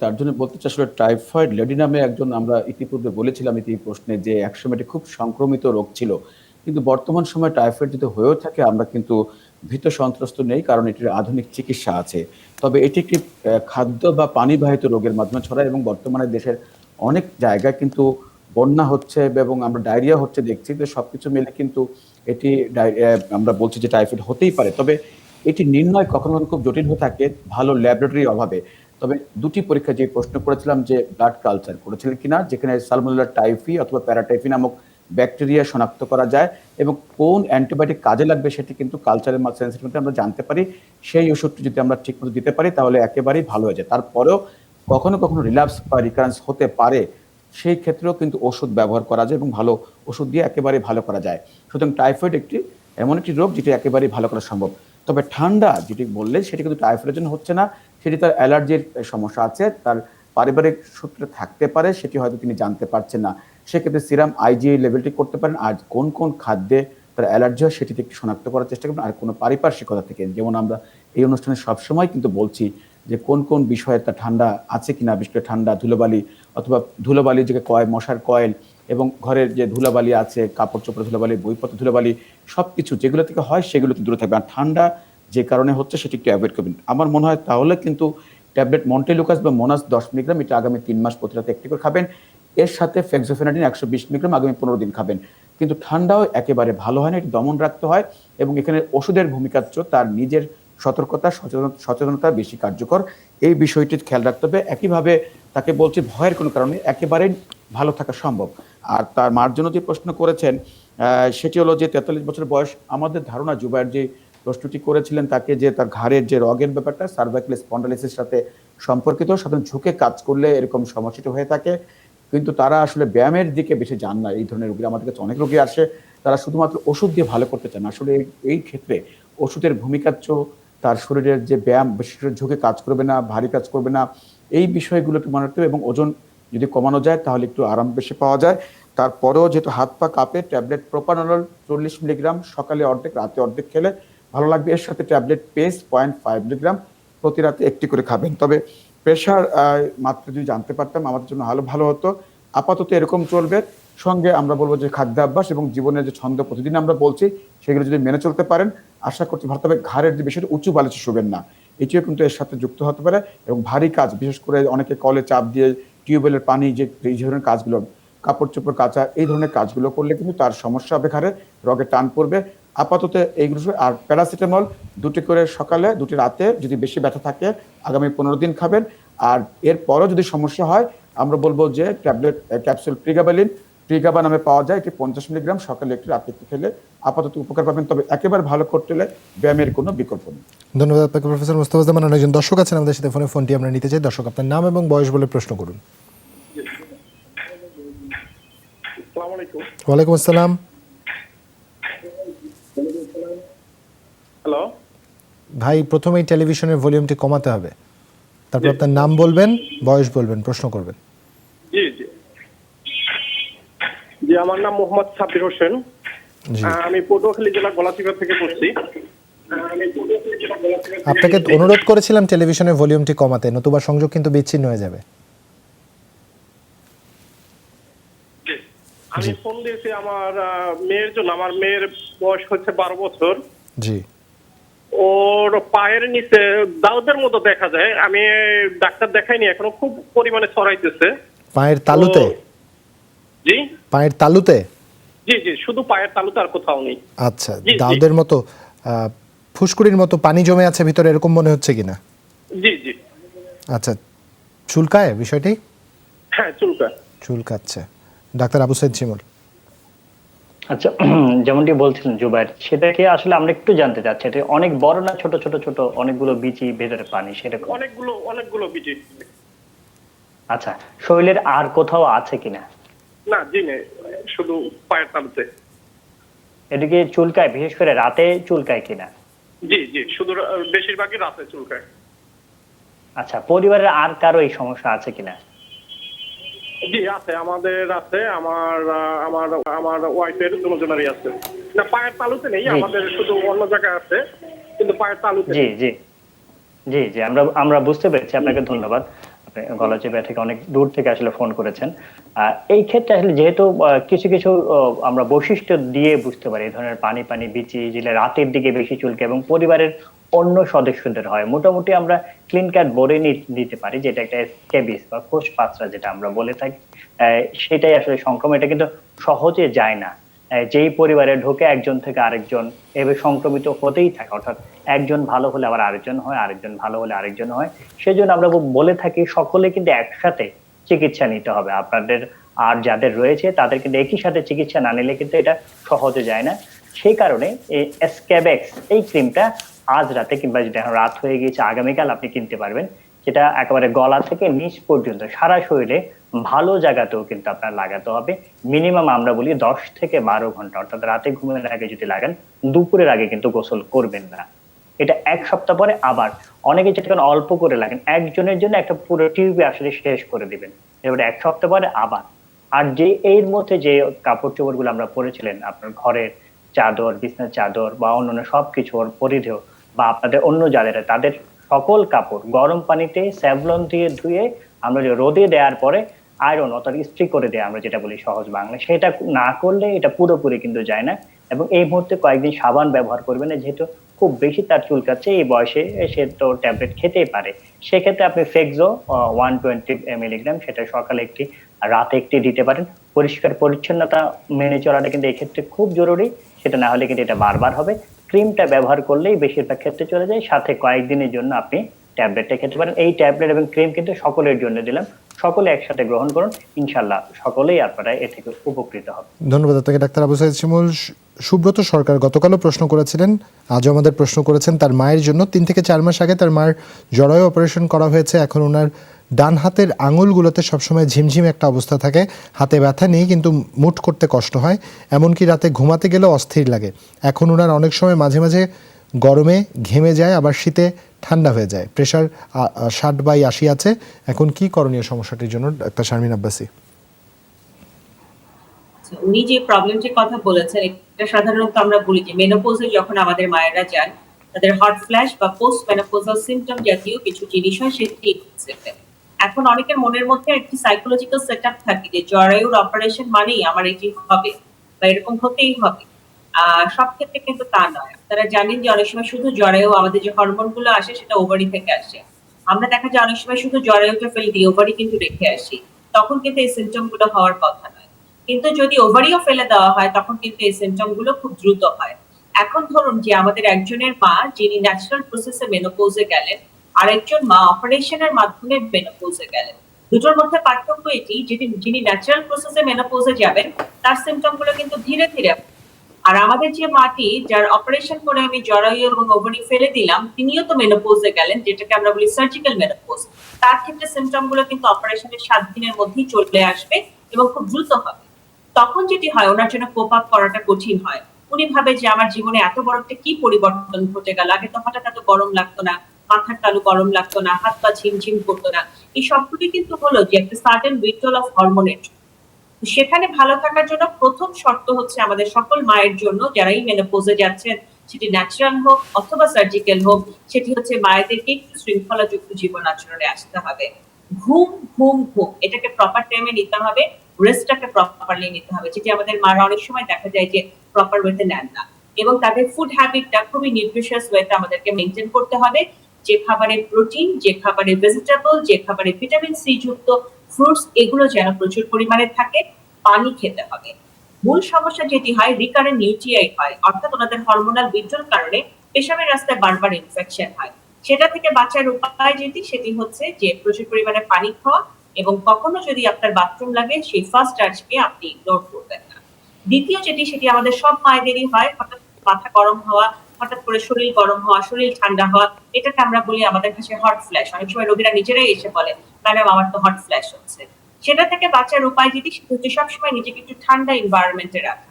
তার জন্য বলতে চাই আসলে টাইফয়েড লেডি নামে একজন, আমরা ইতিপূর্বে বলেছিলাম ইতি প্রশ্নে যে একসময় এটি খুব সংক্রমিত রোগ ছিল, কিন্তু বর্তমান সময়ে টাইফয়েড যদি হয়েও থাকে আমরা কিন্তু ভীত সন্ত্রস্ত নেই, কারণ এটির আধুনিক চিকিৎসা আছে। তবে এটি একটি খাদ্য বা পানিবাহিত রোগের মাধ্যমে ছড়ায় এবং বর্তমানে দেশের অনেক জায়গায় কিন্তু বন্যা হচ্ছে এবং আমরা ডায়রিয়া হচ্ছে দেখছি। তো সবকিছু মিলে কিন্তু এটি আমরা বলছি যে টাইফয়েড হতেই পারে। তবে এটি নির্ণয় কখনো কখনো খুব জটিল হয়ে থাকে ভালো ল্যাবরেটরির অভাবে। তবে দুটি পরীক্ষা যে প্রশ্ন করেছিলাম যে ব্লাড কালচার করেছিলেন কিনা, যেখানে সালমোনেলা টাইফি অথবা প্যারাটাইফি নামক ব্যাকটেরিয়া শনাক্ত করা যায় এবং কোন অ্যান্টিবায়োটিক কাজে লাগবে সেটি কিন্তু কালচারের সেন্সিটিভিটি আমরা জানতে পারি। সেই ওষুধটি যদি আমরা ঠিকমতো দিতে পারি তাহলে একেবারেই ভালো হয়ে যায়। তারপরেও কখনো কখনো রিল্যাপস বা রিকারেন্স হতে পারে, সেই ক্ষেত্রেও কিন্তু ওষুধ ব্যবহার করা যায় এবং ভালো ওষুধ দিয়ে একেবারে ভালো করা যায়। সুতরাং টাইফয়েড একটি এমন একটি রোগ যেটি একেবারেই ভালো করা সম্ভব। তবে ঠান্ডা যেটি বললেন সেটি কিন্তু টাইফয়েডের জন্য হচ্ছে না, সেটি তার অ্যালার্জির সমস্যা আছে, তার পারিবারিক সূত্রে থাকতে পারে, সেটি হয়তো তিনি জানতে পারছেন না। সেক্ষেত্রে সিরাম আইজিআই লেভেলটি করতে পারেন। আর কোন কোন খাদ্যে তার অ্যালার্জি হয় সেটি একটু শনাক্ত করার চেষ্টা করবেন। আর কোনো পারিপার্শ্বিকতা থেকে, যেমন আমরা এই অনুষ্ঠানে সবসময় কিন্তু বলছি যে কোন কোন বিষয়ে তার ঠান্ডা আছে কিনা, বিশেষ করে ঠান্ডা, ধুলোবালি অথবা ধুলোবালি যে মশার কয়েল এবং ঘরের যে ধুলাবালি আছে, কাপড় চোপড়ের ধুলাবালি, বইপত্র ধুলাবালি, সবকিছু যেগুলো থেকে হয় সেগুলোতে দূরে থাকবে। আর ঠান্ডা যে কারণে হচ্ছে সেটি একটু অ্যাভয়েড করবেন। আমার মনে হয় তাহলে কিন্তু ট্যাবলেট মন্টেলুকাস বা মোনাস 10 মিলিগ্রাম এটা আগামী 3 মাস প্রতি রাতে একটি করে খাবেন। এর সাথে ফেক্সোফেনাডিন 120 মিলিগ্রাম আগামী 15 দিন খাবেন। কিন্তু ঠান্ডাও একেবারে ভালো হয় না, এটি দমন রাখতে হয় এবং এখানে ওষুধের ভূমিকা তার নিজের সতর্কতা, সচেতনতা বেশি কার্যকর। এই বিষয়টি খেয়াল রাখতে হবে। একইভাবে তাকে বলছি ভয়ের কোনো কারণে একেবারেই ভালো থাকা সম্ভব। আর তার মার জন্য যে প্রশ্ন করেছেন, সেটি হলো যে 43 বছর বয়স। আমাদের ধারণা জুবায়ের যে প্রশ্নটি করেছিলেন তাকে, যে তার ঘাড়ের যে রগের ব্যাপারটা সার্ভাইকাল স্পন্ডালাইসিস সাথে সম্পর্কিত, সাধারণ ঝুঁকে কাজ করলে এরকম সমস্যাটি হয়ে থাকে। কিন্তু তারা আসলে ব্যায়ামের দিকে বেশি যান না। এই ধরনের রোগী আমাদের কাছে অনেক রোগী আসে, তারা শুধুমাত্র ওষুধ দিয়ে ভালো করতে চান। আসলে এই ক্ষেত্রে ওষুধের ভূমিকার চেয়েও তার শরীরের যে ব্যায়াম, বেশি করে ঝুঁকে কাজ করবে না, ভারী কাজ করবে না, এই বিষয়গুলোকে মনে রাখতে হবে। এবং ওজন যদি কমানো যায় তাহলে একটু আরাম বেশি পাওয়া যায়। তারপরেও যেহেতু হাত পা কাঁপে, ট্যাবলেট প্রোপানল 40 মিলিগ্রাম সকালে অর্ধেক, রাতে অর্ধেক খেলে ভালো লাগবে। এর সাথে ট্যাবলেট পেস 0.5 মিলিগ্রাম প্রতি রাতে একটি করে খাবেন। তবে প্রেশার মাত্রা যদি জানতে পারতাম আমাদের জন্য ভালো হতো। আপাতত এরকম চলবে। সঙ্গে আমরা বলবো যে খাদ্যাভ্যাস এবং জীবনের যে ছন্দ প্রতিদিন আমরা বলছি সেগুলো যদি মেনে চলতে পারেন আশা করছি ভালো। তবে ঘাড়ের যে বিষয়টা, উঁচু বালিশে শুবেন না, এটিও কিন্তু এর সাথে যুক্ত হতে পারে। এবং ভারী কাজ, বিশেষ করে অনেকে কলে চাপ দিয়ে টিউবওয়েলের পানি, যে এই ধরনের কাজগুলো, কাপড় চোপড় কাচা, এই ধরনের কাজগুলো করলে কিন্তু তার সমস্যা হবে, ঘাড়ে রগে টান পড়বে। আপাতত এইগুলো। আর প্যারাসিটামল 2টি করে সকালে, 2টি রাতে, যদি বেশি ব্যথা থাকে আগামী 15 দিন খাবেন। আর এরপরও যদি সমস্যা হয় আমরা বলবো যে ট্যাবলেট ক্যাপসুল প্রিগাবা নামে পাওয়া যায়, এটি 50 মিলিগ্রাম সকালে একটি, রাতে একটি খেলে আপাতত উপকার পাবেন। তবে একেবারে ভালো করতে হলে ব্যায়ামের কোনো বিকল্প নেই। ধন্যবাদ আপনাকে প্রফেসর মুস্তাফিজুজ্জামান। অনেকজন দর্শক আছেন আমাদের সাথে ফোনটি আমরা নিতে চাই। দর্শক, আপনার নাম এবং বয়স বলে প্রশ্ন করুন। ওয়ালাইকুম আসসালাম। হ্যালো ভাই, প্রথমেই টেলিভিশনের ভলিউমটি কমাতে হবে, তারপর আপনার নাম বলবেন, বয়স বলবেন, প্রশ্ন করবেন। জি জি জি আমার নাম মোহাম্মদ সাব্বির হোসেন। জি, আমি পটুয়াখালী জেলা গলাচিপা থেকে বলছি। আপনাকে অনুরোধ করেছিলাম টেলিভিশনের ভলিউমটি কমাতে, নতুবা সংযোগ কিন্তু বিচ্ছিন্ন হয়ে যাবে। আমি ফোন দিয়েছি আমার মেয়ের জন্য। আমার মেয়ের বয়স হচ্ছে 12 বছর। জি, ওর পায়ের নিচে দাউদের মতো দেখা যায়। আমি ডাক্তার দেখাইনি এখনো, খুব পরিমাণে ছড়াইতেছে। পায়ের তালুতে? জি পায়ের তালুতে? জি জি শুধু পায়ের তালুতে, আর কোথাও নেই। আচ্ছা, দাউদের মতো, ফুসকুড়ির মতো পানি জমে আছে ভিতরে, এরকম মনে হচ্ছে কিনা? জি জি আচ্ছা, চুলকায় বিষয়টি? হ্যাঁ চুলকাচ্ছে। ডাক্তার আবু সাইদ শিমুল। আচ্ছা, যেমনটি বলছিলেন জুবায়ের, সেটাকে আসলে আমরা একটু জানতে চাচ্ছি। এটা অনেক বড় না ছোট ছোট ছোট অনেকগুলো বিচি ভেতরে পানি সেরকম? অনেকগুলো বিজি। আচ্ছা, শরীরের আর কোথাও আছে কিনা? না জি নেই, শুধু পায়ের তালুতে। এদিকে চুলকায়, বিশেষ করে রাতে চুলকায় কিনা? জি জি শুধু বেশিরভাগই রাতে চুলকায়। আচ্ছা, পরিবারের আর কারো এই সমস্যা আছে কিনা? জি আছে, আমাদের আছে, আমার আমার আমার ওয়াইফের দুজনেরই আছে। না, পায়ের তালুতে নেই, আমাদের শুধু অন্য জায়গায় আছে, কিন্তু পায়ের তালুতে জি জি জি জি আমরা বুঝতে পেরেছি। আপনাকে ধন্যবাদ। আপনি গলাচিপা থেকে অনেক দূর থেকে আসলে ফোন করেছেন। এই ক্ষেত্রে আসলে যেহেতু কিছু কিছু আমরা বৈশিষ্ট্য দিয়ে বুঝতে পারি, এই ধরনের পানি পানি বিচি যেগুলো রাতের দিকে বেশি চুলকে এবং পরিবারের অন্য সদস্যদের হয়, মোটামুটি আমরা ক্লিন কাট বলে নিতে পারি, যেটা একটা স্ক্যাবিস বা কোষ পাঁচরা যেটা আমরা বলে থাকি। সেটাই আসলে সংক্রমণ। এটা কিন্তু সহজে যায় না। যেই পরিবারে ঢোকে একজন থেকে আরেকজন এভাবে সংক্রমিত হতেই থাকে। অর্থাৎ একজন ভালো হলে আবার আরেকজন হয়, আরেকজন ভালো হলে আরেকজন হয়। সেজন্য আমরা বলে থাকি সকলে কিন্তু একসাথে চিকিৎসা নিতে হবে। আপনাদের আর যাদের রয়েছে তাদের কিন্তু একই সাথে চিকিৎসা না নিলে কিন্তু এটা সহজে যায় না। সেই কারণে এই স্ক্যাবেক্স এই ক্রিমটা আজ রাতে, কিংবা যদি এখন রাত হয়ে গিয়েছে আগামীকাল আপনি কিনতে পারবেন, যেটা একেবারে গলা থেকে নিচ পর্যন্ত সারা শরীরে ভালো জায়গাতেও কিন্তু আপনার লাগাতে হবে। মিনিমাম আমরা বলি 10 থেকে 12 ঘন্টা, অর্থাৎ রাতে ঘুমের আগে যদি লাগান, দুপুরের আগে কিন্তু গোসল করবেন না। এটা 1 সপ্তাহ পরে আবার, অনেকে যেটা অল্প করে লাগেন, একজনের জন্য একটা পুরো টিউবে আসলে শেষ করে দিবেন। এবারে 1 সপ্তাহ পরে আবার। আর যে এর মধ্যে যে কাপড় চোপড় গুলো আমরা পরেছিলেন, আপনার ঘরের চাদর, বিছনার চাদর বা অন্যান্য সবকিছু পরিধেয়, বা আপনাদের অন্য যাদের, তাদের সকল কাপড় গরম পানিতে স্যাভলন দিয়ে ধুয়ে আমরা রোদে দেওয়ার পরে আয়রন অর্থাৎ ইস্ত্রি করে দেয়, আমরা যেটা বলি সহজ বাংলা, সেটা না করলে এটা পুরোপুরি কিন্তু যায় না। এবং এই মুহূর্তে কয়েকদিন সাবান ব্যবহার করবেন না, যেহেতু খুব বেশি তার চুলকাচ্ছে এই বয়সে, সে তো ট্যাবলেট খেতেই পারে। সেক্ষেত্রে আপনি ফেক্সো 120 মিলিগ্রাম, সেটা সকালে একটি রাতে একটি দিতে পারেন। পরিষ্কার পরিচ্ছন্নতা মেনে চলাটা কিন্তু এক্ষেত্রে খুব জরুরি, সেটা না হলে কিন্তু এটা বারবার হবে। ক্রিমটা ব্যবহার করলেই বেশিরভাগ ক্ষেত্রে চলে যায়। সাথে কয়েকদিনের জন্য আপনি ট্যাবলেটটা খেতে পারেন। এই ট্যাবলেট এবং ক্রিম কিন্তু সকলের জন্য দিলাম, সকলে একসাথে গ্রহণ করুন, ইনশাল্লাহ সকলেই আপনারা এ থেকে উপকৃত হবে। ধন্যবাদ আপনাকে ডাক্তার আবু সাইদ শিমুল। সুব্রত সরকার গতকালও প্রশ্ন করেছিলেন, আজও আমাদের প্রশ্ন করেছেন তার মায়ের জন্য। 3 থেকে 4 মাস আগে তার মায়ের জরায়ু অপারেশন করা হয়েছে। এখন ওনার ডান হাতের আঙুলগুলোতে সবসময় ঝিমঝিম একটা অবস্থা থাকে, হাতে ব্যথা নেই কিন্তু মুঠ করতে কষ্ট হয়, এমনকি রাতে ঘুমাতে গেলেও অস্থির লাগে। এখন ওনার অনেক সময় মাঝে মাঝে গরমে ঘেমে যায়, আবার শীতে ঠান্ডা হয়ে যায়। প্রেশার 60/80 আছে। এখন কি করণীয় সমস্যাটির জন্য ডাক্তার শারমিন আব্বাসী? উনি যে প্রবলেমটির কথা বলেছেন, এটা সাধারণত আমরা বলি যে মেনোপজে যখন আমাদের মায়েরা যান, তাদের হট ফ্ল্যাশ বা পোস্ট মেনোপজাল সিম্পটম জাতীয় কিছু জিনিস হয়, সেটি হচ্ছে। এখন অনেকের মনের মধ্যে একটি সাইকোলজিক্যাল সেটআপ থাকে যে জরায়ুর অপারেশন মানেই আমার এটি হবে বা এরকম হতেই হবে। সব ক্ষেত্রে কিন্তু তা নয়। আপনারা জানেন যে অনেক সময় শুধু জরায়ু, আমাদের যে হরমোনগুলো আসে সেটা ওভারি থেকে আসে। আমরা দেখা যায় অনেক সময় শুধু জরায়ুটা ফেলে দিই, ওভারি কিন্তু রেখে আসি, তখন কিন্তু এই সিম্পটম গুলো হওয়ার কথা নয়। কিন্তু যদি ওভারিও ফেলে দেওয়া হয় তখন কিন্তু এই সিম্পটম গুলো খুব দ্রুত হয়। এখন ধরুন যে আমাদের একজনের মা যিনি ন্যাচারাল প্রসেসে মেনোপজে গেলেন, আরেকজন মা অপারেশনের মাধ্যমে মেনোপজে গেলেন। দুটোর মধ্যে পার্থক্য এটি, যিনি ন্যাচারাল প্রসেসে মেনোপজে যাবেন তার সিম্পটম গুলো কিন্তু ধীরে ধীরে, আর আমাদের যে মাটি যার অপারেশন করে আমি জরায়ু এবং ওভারি ফেলে দিলাম, তিনিও তো মেনোপজে গেলেন, যেটাকে আমরা বলি সার্জিক্যাল মেনোপজ। তার ক্ষেত্রে সিম্পটম গুলো কিন্তু অপারেশনের 7 দিনের মধ্যেই চলে আসবে এবং খুব দ্রুত হবে। তখন যেটি হয়, ওনার জন্য কোপ আপ করাটা কঠিন হয়। উনি ভাবে যে আমার জীবনে এত বড় একটা কি পরিবর্তন ঘটে গেল, আগে তো হঠাৎ এত গরম লাগতো না, মাথার তালু গরম লাগতো না, হাত পা ঝিমঝিম করতো না। এই সবগুলি কিন্তু হলো যে একটা সার্টেন উইথড্রল অফ হরমোনের। সেখানে ভালো থাকার জন্য প্রথম শর্ত হচ্ছে আমাদের সকল মায়ের জন্য, যারাই মেনোপজে যাচ্ছেন, সেটি ন্যাচারাল হোক অথবা সার্জিক্যাল হোক, সেটি হচ্ছে মায়েদেরকে একটু শৃঙ্খলাযুক্ত জীবন আচরণে আসতে হবে। ঘুম ঘুম ঘুম এটাকে প্রপার টাইমে নিতে হবে, রেস্টটাকে প্রপারলি নিতে হবে, যেটি আমাদের মারা অনেক সময় দেখা যায় যে প্রপার ওয়েতে নেন না। এবং তাদের ফুড হ্যাবিটটা খুবই নিউট্রিশিয়াস ওয়েতে আমাদেরকে মেনটেন করতে হবে। যে খাবারে প্রোটিন, যে খাবারে ভেজিটেবল, যে খাবারে ভিটামিন সি যুক্ত ফ্রুটস, এগুলো যেন প্রচুর পরিমাণে থাকে। পানি খেতে হবে। মূল সমস্যা যেটি হয়, রিকারেন্ট ইউটিআই হয়, অর্থাৎ ওনাদের হরমোনাল উইথড্রল কারণে পেশাবের রাস্তায় বারবার ইনফেকশন হয়। সেটা থেকে বাঁচার উপায় সেটি হচ্ছে যে প্রচুর পরিমাণে পানি খাওয়া, এবং কখনো যদি আপনার বাথরুম লাগে সেই ফার্স্ট আর্জকে আপনি ইগনোর করবেন না। দ্বিতীয় সেটি আমাদের সব মায়েদেরই হয়, হঠাৎ মাথা গরম হওয়া, হঠাৎ করে শরীর গরম হওয়া, শরীর ঠান্ডা হওয়া, এটাকে আমরা বলি আমাদের কাছে হট ফ্ল্যাশ। অনেক সময় রোগীরা নিজেরাই এসে বলে, ম্যাডাম আমার তো হট ফ্ল্যাশ হচ্ছে। সেটা থেকে বাঁচার উপায় সেটা হচ্ছে সবসময় নিজেকে একটু ঠান্ডা এনভায়রনমেন্টে রাখা।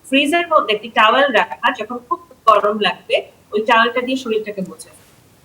ফ্রিজের মধ্যে একটি টাওয়েল রাখা, যখন খুব গরম লাগবে ওই টাওয়েলটা দিয়ে শরীরটাকে মুছে।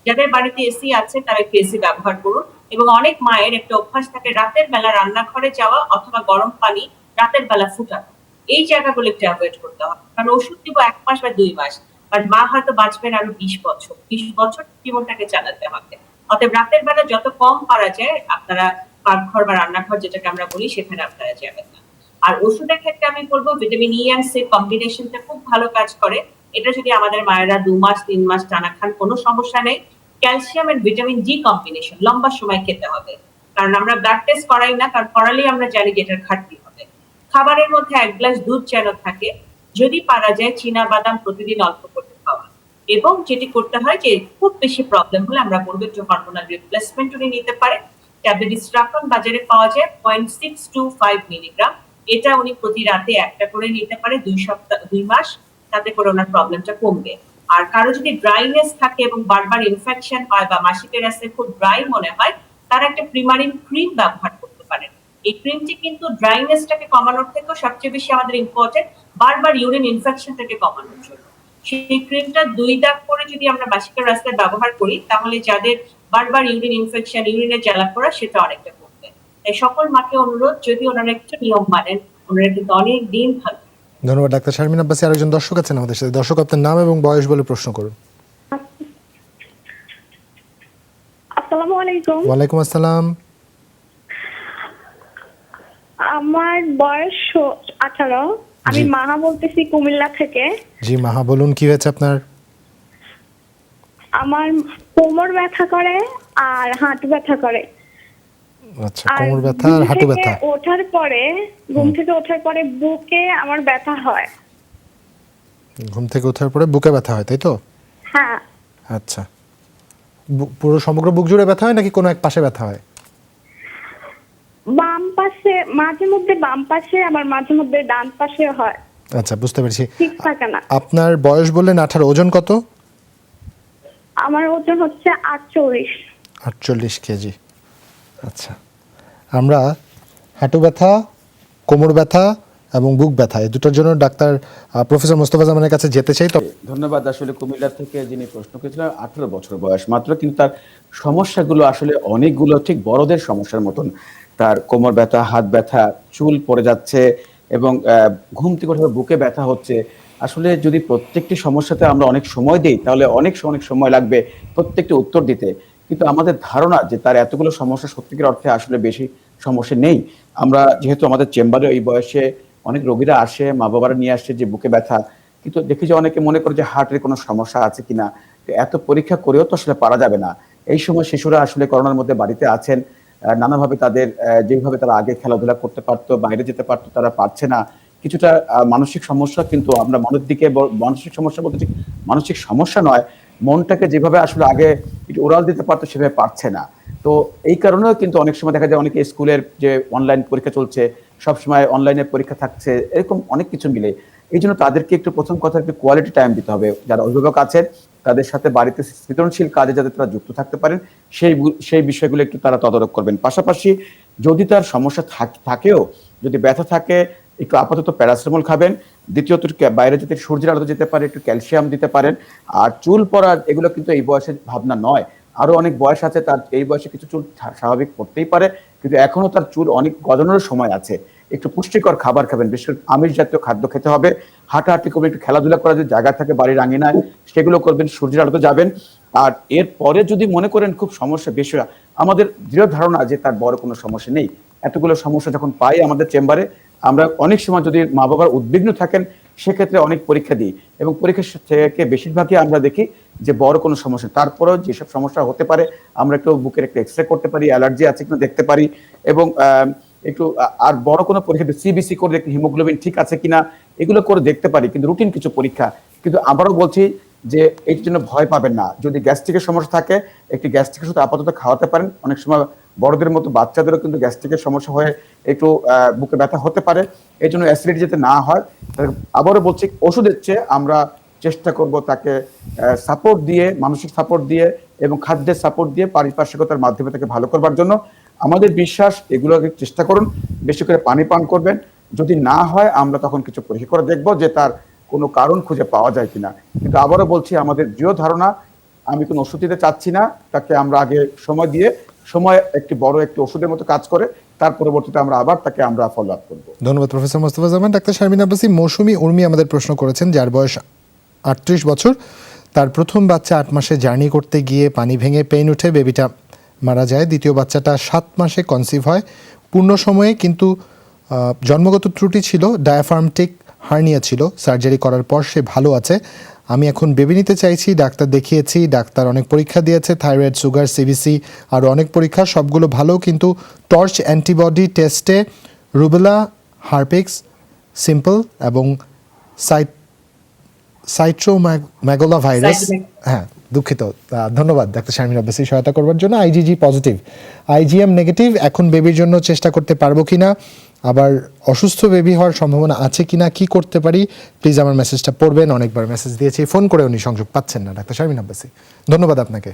যাদের বাড়িতে এসি আছে তারা একটু এসি ব্যবহার করুন। এবং অনেক মায়ের একটা অভ্যাস থাকে রাতের বেলা রান্নাঘরে যাওয়া অথবা গরম পানি রাতের বেলা ফুটানো। এই জায়গাগুলো একটু অ্যাভয়েড করতে হবে, কারণ ওষুধ দিব 1 মাস বা 2 মাস, বাট মা হয়তো বাঁচবেন আরো 20 বছর। 20 বছর জীবনটাকে চালাতে হবে। অতএব রাতের বেলা যত কম পারা যায় আপনারা পাকঘর বা রান্নাঘর, যেটাকে আমরা বলি, সেখানে আপনারা যাবেন না। আর ওষুধের ক্ষেত্রে আমি বলবো ভিটামিন ই এন্ড সি কম্বিনেশনটা খুব ভালো কাজ করে। এটা যদি আমাদের মায়েরা 2 মাস 3 মাস টানা খান কোনো সমস্যা নেই। Calcium and vitamin D combination লম্বা সময় খেতে হবে, কারণ আমরা ব্লাড টেস্ট করাই না, কারণ করালেই আমরা জানি যে এটার ঘাটতি হবে। খাবারের মধ্যে 1 গ্লাস দুধ যেন থাকে, যদি পারা যায় চীনা বাদাম প্রতিদিন অল্প করে খাওয়া। এবং যেটি করতে হয় যে খুব বেশি প্রবলেম হলে আমরা বলবো একটু হরমোনাল রিপ্লেসমেন্ট উনি নিতে পারে। ট্যাবলেট স্ট্রাকন বাজারে পাওয়া যায় 0.625 মিলিগ্রাম, এটা উনি প্রতি রাতে একটা করে নিতে পারে 2 মাস, তাতে করে ওনার প্রবলেমটা কমবে। আর কারো যদি ড্রাইনেস থাকে এবং বারবার ইনফেকশন হয় বা মাসিকের রাস্তায় খুব ড্রাই মনে হয়, তারা একটা প্রিমারিন ক্রিম ব্যবহার করতে পারেন। এই ক্রিমটি কিন্তু ড্রাইনেসটাকে কমানোর থেকেও সবচেয়ে বেশি আমাদের ইম্পর্টেন্ট বারবার ইউরিন ইনফেকশনটাকে কমানোর জন্য। সেই ক্রিমটা 2 দাগ করে যদি আমরা মাসিকের রাস্তায় ব্যবহার করি, তাহলে যাদের বারবার ইউরিন ইনফেকশন, ইউরিনের জ্বালা পোড়া, সেটা অনেকটা কমবে। তাই সকল মাকে অনুরোধ, যদি ওনারা একটু নিয়ম মানেন, ওনারা কিন্তু অনেক দিন ভালো। ধন্যবাদ ডাক্তার শারমিন আব্বাসী। আরেকজন দর্শক আছেন আমাদের সাথে। দর্শক, আপনার নাম এবং বয়স বলে প্রশ্ন করুন। আসসালামু আলাইকুম। ওয়ালাইকুম আসসালাম। আমার বয়স 18। আমি মাহা বলতেছি কুমিল্লা থেকে। জি মাহা, বলুন কি হয়েছে আপনার? আমার কোমর ব্যথা করে আর হাঁটু ব্যথা করে। আচ্ছা, কোমর ব্যথা আর হাঁটু ব্যথা। ঘুম থেকে ওঠার পরে বুকে আমার ব্যথা হয়। ঘুম থেকে ওঠার পরে বুকে ব্যথা হয়, তাই তো? হ্যাঁ। আচ্ছা, পুরো সমগ্র বুক জুড়ে ব্যথা হয় নাকি কোনো এক পাশে ব্যথা হয়? বাম পাশে মাঝে মধ্যে, বাম পাশে, আমার মাঝে মধ্যে ডান পাশে হয়। আচ্ছা, বুঝতে পেরেছি। ঠিক থাকে না। আপনার বয়স বললেন 18, ওজন কত? আমার ওজন হচ্ছে 48। 48 কেজি। আচ্ছা, আমরা হাঁটু ব্যথা, কোমর ব্যথা এবং বুক ব্যথা এই দুটোর জন্য ডাক্তার প্রফেসর মোস্তফা জামানের কাছে যেতে চাই। তো ধন্যবাদ। আসলে কুমিল্লা থেকে যিনি প্রশ্ন করেছিলেন, 18 বছর বয়স মাত্র, কিন্তু তার সমস্যাগুলো আসলে অনেকগুলো ঠিক বড়দের সমস্যার মতন। তার কোমর ব্যথা, হাত ব্যথা, চুল পড়ে যাচ্ছে এবং ঘুম থেকে ওঠার বুকে ব্যথা হচ্ছে। আসলে যদি প্রত্যেকটি সমস্যাতে আমরা অনেক সময় দিই তাহলে অনেক সময় লাগবে প্রত্যেকটি উত্তর দিতে। কিন্তু আমাদের ধারণা যে তার এতগুলো সমস্যা সত্যিকার অর্থে আসলে বেশি সমস্যা নেই। আমরা যেহেতু আমাদের চেম্বারে এই বয়সে অনেক রোগীরা আসে, মা বাবারা নিয়ে আসে যে বুকে ব্যথা, কিন্তু দেখি যে অনেকে মনে করে যে হার্টের কোনো সমস্যা আছে কিনা। এত পরীক্ষা করেও তো আসলে পারা যাবে না। এই সময় শিশুরা আসলে করোনার মধ্যে বাড়িতে আছেন, নানাভাবে তাদের যেভাবে তারা আগে খেলাধুলা করতে পারতো, বাইরে যেতে পারতো, তারা পারছে না। কিছুটা মানসিক সমস্যা, কিন্তু আমরা মনের দিকে মানসিক সমস্যা বলতে ঠিক মানসিক সমস্যা নয়, মনটাকে যেভাবে আসলে আগে একটু উড়াল দিতে পারতো সেভাবে পারছে না। তো এই কারণেও কিন্তু অনেক সময় দেখা যায় অনেকে স্কুলের যে অনলাইন পরীক্ষা চলছে, সবসময় অনলাইনে পরীক্ষা থাকছে, এরকম অনেক কিছু মিলে। এই জন্য তাদেরকে একটু প্রথম কথা একটু কোয়ালিটি টাইম দিতে হবে। যারা অভিভাবক আছেন তাদের সাথে বাড়িতে সৃজনশীল কাজে যাতে তারা যুক্ত থাকতে পারেন সেই বিষয়গুলো একটু তারা তদারক করবেন। পাশাপাশি যদি তার সমস্যা থাকেও, যদি ব্যথা থাকে, একটু আপাতত প্যারাসিটামল খাবেন। দ্বিতীয়ত বাইরে যদি সূর্যের আলোতে যেতে পারে, একটু ক্যালসিয়াম দিতে পারেন। আর চুল পড়া এগুলো কিন্তু এই বয়সের ভাবনা নয়। আরো অনেক বয়স আছে, তার এই বয়সে কিছু চুল স্বাভাবিক পড়তেই পারে, কিন্তু এখনো তার চুল অনেক গজানোর সময় আছে। একটু পুষ্টিকর খাবার খাবেন, বিশেষ করে আমিষ জাতীয় খাদ্য খেতে হবে। হাঁটাহাঁটি করবেন, একটু খেলাধুলা করার যদি জায়গা থাকে বাড়ির আঙিনায় সেগুলো করবেন, সূর্যের আলোতে যাবেন। আর এরপরে যদি মনে করেন খুব সমস্যা বেশি, আমাদের দৃঢ় ধারণা যে তার বড় কোনো সমস্যা নেই। এতগুলো সমস্যা যখন পাই আমাদের চেম্বারে, আমরা অনেক সময় যদি মা বাবার উদ্বিগ্ন থাকেন সেক্ষেত্রে অনেক পরীক্ষা দিই, এবং পরীক্ষা থেকে বেশিরভাগই আমরা দেখি যে বড় কোনো সমস্যা। তারপরেও যেসব সমস্যা হতে পারে আমরা একটু বুকের একটা এক্সরে করতে পারি, অ্যালার্জি আছে কিনা দেখতে পারি, এবং একটু আর বড় কোনো পরীক্ষা সিবিসি করে দেখতে হিমোগ্লোবিন ঠিক আছে কিনা এগুলো করে দেখতে পারি, কিন্তু রুটিন কিছু পরীক্ষা। কিন্তু আবারও বলছি যে এর জন্য ভয় পাবেন না। যদি গ্যাস্ট্রিকের সমস্যা থাকে, একটি গ্যাস্ট্রিকের শুধু আপাতত খাওয়াতে পারেন। অনেক সময় বড়দের মতো বাচ্চাদেরও কিন্তু গ্যাস্ট্রিকের সমস্যা হয়ে একটু বুকে ব্যথা হতে পারে। এই জন্য অ্যাসিডিটি যাতে না হয়, আবারও বলছি ওষুধের চেয়ে আমরা চেষ্টা করব তাকে সাপোর্ট দিয়ে, মানসিক সাপোর্ট দিয়ে এবং খাদ্যের সাপোর্ট দিয়ে পারিপার্শ্বিকতার মাধ্যমে তাকে ভালো করবার জন্য। আমাদের বিশ্বাস এগুলোকে চেষ্টা করুন, বেশি করে পানি পান করবেন। যদি না হয় আমরা তখন কিছু পরীক্ষা করে দেখবো যে তার কোনো কারণ খুঁজে পাওয়া যায় কিনা। কিন্তু আবারও বলছি, আমাদের দৃঢ় ধারণা, আমি কোনো ওষুধ দিতে চাচ্ছি না, তাকে আমরা আগে সময় দিয়ে, সময় একটি বড় একটি ওষুধের মতো কাজ করে, তার পরবর্তীতে আমরা আবার তাকে আমরা ফলো আপ করবো। ধন্যবাদ প্রফেসর মোস্তফা জামান। ডাক্তার শারমিন আব্বাসী, মৌসুমী উর্মি আমাদের প্রশ্ন করেছেন, যার বয়স 38 বছর। তার প্রথম বাচ্চা 8 মাসে জার্নি করতে গিয়ে পানি ভেঙে পেইন উঠে বেবিটা মারা যায়। দ্বিতীয় বাচ্চাটা 7 মাসে কনসিভ হয় পূর্ণ সময়ে, কিন্তু জন্মগত ত্রুটি ছিল, ডায়াফ্রামটিক হার্নিয়া ছিল। সার্জারি করার পর সে ভালো আছে। আমি এখন বেবি নিতে চাইছি। ডাক্তার দেখিয়েছি, ডাক্তার অনেক পরীক্ষা দিয়েছে, থাইরয়েড, সুগার, সিবিসি, আরও অনেক পরীক্ষা, সবগুলো ভালো, কিন্তু টর্চ অ্যান্টিবডি টেস্টে রুবেলা, হারপিক্স সিম্পল এবং সাইট্রোম্যাগোলা ভাইরাস, হ্যাঁ দুঃখিত, ধন্যবাদ ডাক্তার শারমিন আব্বাসী সহায়তা করবার জন্য। IgG positive, IgM negative. এখন বেবির জন্য চেষ্টা করতে পারবো কিনা, আবার অসুস্থ বেবি হওয়ার সম্ভাবনা আছে কিনা, কি করতে পারি, প্লিজ আমার মেসেজটা পড়বেন। অনেকবার মেসেজ দিয়েছি, ফোন করে উনি সংযোগ পাচ্ছেন না। ডাক্তার শারমিন আব্বাসী, ধন্যবাদ আপনাকে।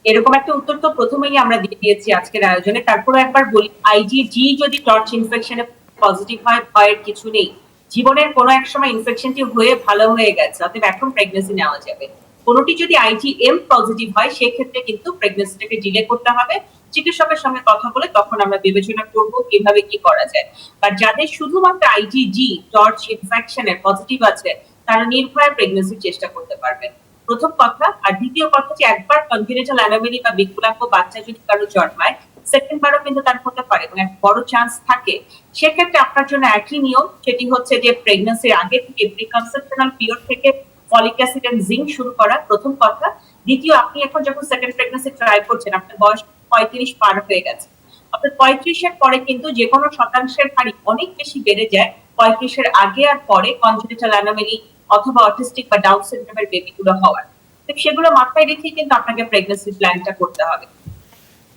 এরকম একটা উত্তর তো প্রথমেই আমরা দিয়ে দিয়েছি আজকের আয়োজনে। তারপরে একবার বলি, IgG যদি টর্চ ইনফেকশনে পজিটিভ হয়, ভয়ের কিছু নেই। জীবনের কোনো এক সময় ইনফেকশনটি হয়ে ভালো হয়ে গেছে, অতএব এখন প্রেগন্যান্সি নেওয়া যাবে। কোনোটি যদি IgM পজিটিভ হয়, সেক্ষেত্রে কিন্তু প্রেগন্যান্সিটাকে ডিলে করতে হবে। চিকিৎসকের সঙ্গে কথা বলে তখন আমরা বিবেচনা করব কিভাবে কি করা যায়। আর যাদের শুধুমাত্র IgG টর্চ ইনফেকশনের পজিটিভ আছে, তারা নির্ভয়ে প্রেগন্যান্সির চেষ্টা করতে পারবেন, প্রথম কথা। আর দ্বিতীয় কথা যে একবার কনজেনিটাল অ্যানোমালি বা বিকলাঙ্গ বাচ্চা যদি কারো জন্মায়, সেকেন্ড বারও কিন্তু তার হতে পারে এবং এক বড় চান্স থাকে। সেক্ষেত্রে আপনার জন্য একই নিয়ম, সেটি হচ্ছে যে প্রেগন্যান্সির আগে থেকে, প্রিকনসেপশনাল পিরিয়ড থেকে ফলিক অ্যাসিড এন্ড জিঙ্ক শুরু করা, প্রথম কথা। দ্বিতীয়, আপনি এখন যখন সেকেন্ড প্রেগন্যান্সি ট্রাই করছেন, আপনার বয়স 35 পার হয়ে গেছে, আপনার 35-এর পরে কিন্তু যে কোনো শতাংশের হারি অনেক বেশি বেড়ে যায় 35-এর আগে আর পরে কনজেনিটাল অ্যানোমালি অথবা অটিস্টিক বা ডাউন সিনড্রোমের বেবিগুলো হওয়ার। তো সেগুলো মাথায় রেখে কিন্তু আপনাকে প্রেগন্যান্সি প্ল্যানটা করতে হবে।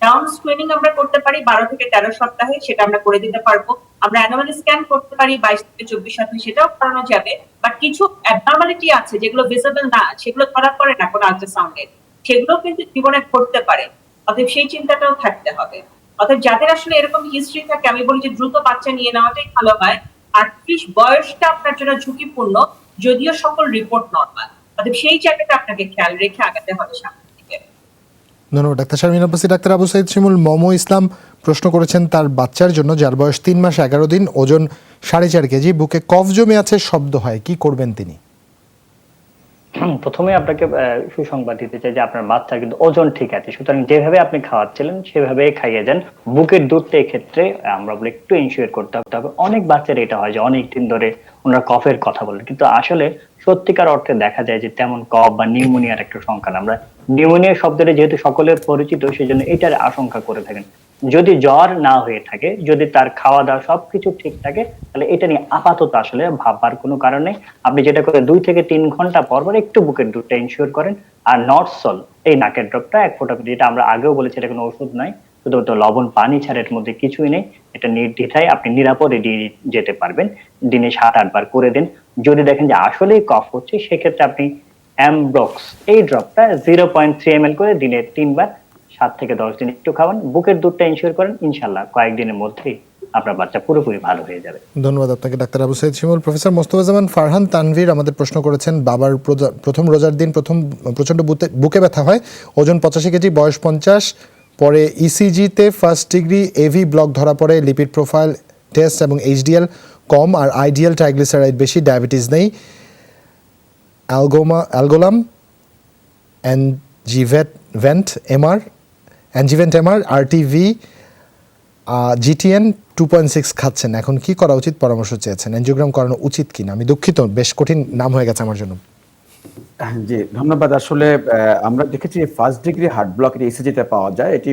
ডাউন স্ক্রিনিং আমরা করতে পারি 12 থেকে 13 সপ্তাহে, সেটা আমরা করে দিতে পারবো। আমরা অ্যানোমালি স্ক্যান করতে পারি 22 থেকে 24 সপ্তাহে, সেটাও করানো যাবে। বাট কিছু অ্যাবনর্মালিটি আছে যেগুলো ভিজিবল না, সেগুলো ধরা পড়ে না কোনো আল্ট্রাসাউন্ডে, সেগুলো কিন্তু জীবনে ঘটতে পারে। অতএব সেই চিন্তাটাও থাকতে হবে। অতএব যাদের আসলে এরকম হিস্ট্রি থাকে, আমি বলি যে দ্রুত বাচ্চা নিয়ে নেওয়াটাই ভালো হয়। 38 বয়সটা আপনার জন্য ঝুঁকিপূর্ণ, যদিও সকল রিপোর্ট নরমাল। অতএব সেই জায়গাটা আপনাকে খেয়াল রেখে আগাতে হবে সামনে দিকে। ধন্যবাদ ডাক্তার শারমিন আব্বাসী। ডাক্তার আবু সাইদ শিমুল মমো ইসলাম প্রশ্ন করেছেন তার বাচ্চার জন্য, যার বয়স 3 মাস 11 দিন, ওজন 4.5 কেজি, বুকে কফ জমে আছে, শব্দ হয়, কি করবেন তিনি? প্রথমে আপনাকে সুসংবাদ দিতে চাই যে আপনার বাচ্চার কিন্তু ওজন ঠিক আছে, সুতরাং যেভাবে আপনি খাওয়াচ্ছিলেন সেভাবে খাইয়ে যান। বুকের দুধটা ক্ষেত্রে আমরা বলি একটু ইনশিওর করতে হবে। অনেক বাচ্চার এটা হয় যে অনেকদিন ধরে ওনারা কফের কথা বলেন, কিন্তু আসলে সত্যিকার অর্থে দেখা যায় যে তেমন কফ বা নিউমোনিয়ার একটা সংখ্যা না। আমরা নিউমোনিয়া শব্দটা যেহেতু সকলের পরিচিত, সেই জন্য এটার আশঙ্কা করে থাকেন। যদি জ্বর না হয়ে থাকে, যদি তার খাওয়া দাওয়া সবকিছু ঠিক থাকে, তাহলে এটা নিয়ে আপাতত আসলে ভাববার কোনো কারণ নেই। আপনি যেটা করে 2 থেকে 3 ঘন্টা পর পর একটু বুকের দুধটা ইনশিওর করেন। আর নর্সল এই নাকের ড্রপটা 1 ফোঁটা, যেটা আমরা আগেও বলেছি এটা কোনো ওষুধ নয়, শুধুমাত্র লবণ পানি ছাড়া, এর মধ্যে কিছুই নেই। এটা নির্দ্বিধায় আপনি নিরাপদে দিয়ে যেতে পারবেন। দিনে 7-8 বার করে দিন। যদি দেখেন যে আসলেই কফ হচ্ছে, সেক্ষেত্রে আপনি অ্যামব্রক্স এই ড্রপটা 0.3 ml করে দিনে 3 বার 7 থেকে 10 দিন একটু খাওয়ান। বুকের দুধটা ইনশিওর করেন, ইনশাল্লাহ কয়েকদিনের মধ্যেই আপনার বাচ্চা পুরোপুরি ভালো হয়ে যাবে। ধন্যবাদ আপনাকে ডাক্তার আবু সাইদ শিমুল। প্রফেসর মোস্তফাজ্জামান ফারহান তানভীর আমাদের প্রশ্ন করেছেন, বাবার প্রথম রোজার দিন প্রচণ্ড বুকে ব্যথা হয়, ওজন 85 কেজি, বয়স 50, পরে ইসিজিতে ফার্স্ট ডিগ্রি এভি ব্লক ধরা পড়ে, লিপিড প্রোফাইল টেস্ট এবং এইচডিএল কম, আর আইডিয়াল ট্রাইগ্লিসারাইড বেশি, ডায়াবেটিস নেই, অ্যালগোলাম অ্যাঞ্জিভেন্ট এমআর আরটিভি জিটিএন 2.6 খাচ্ছেন। এখন কি করা উচিত পরামর্শ চেয়েছেন, এনজিওগ্রাম করানো উচিত কিনা? আমি দুঃখিত, বেশ কঠিন নাম হয়ে গেছে আমার জন্য। জি ধন্যবাদ। আসলে আমরা দেখেছি ফার্স্ট ডিগ্রি হার্ট ব্লক ইসিজিতে পাওয়া যায়। এটি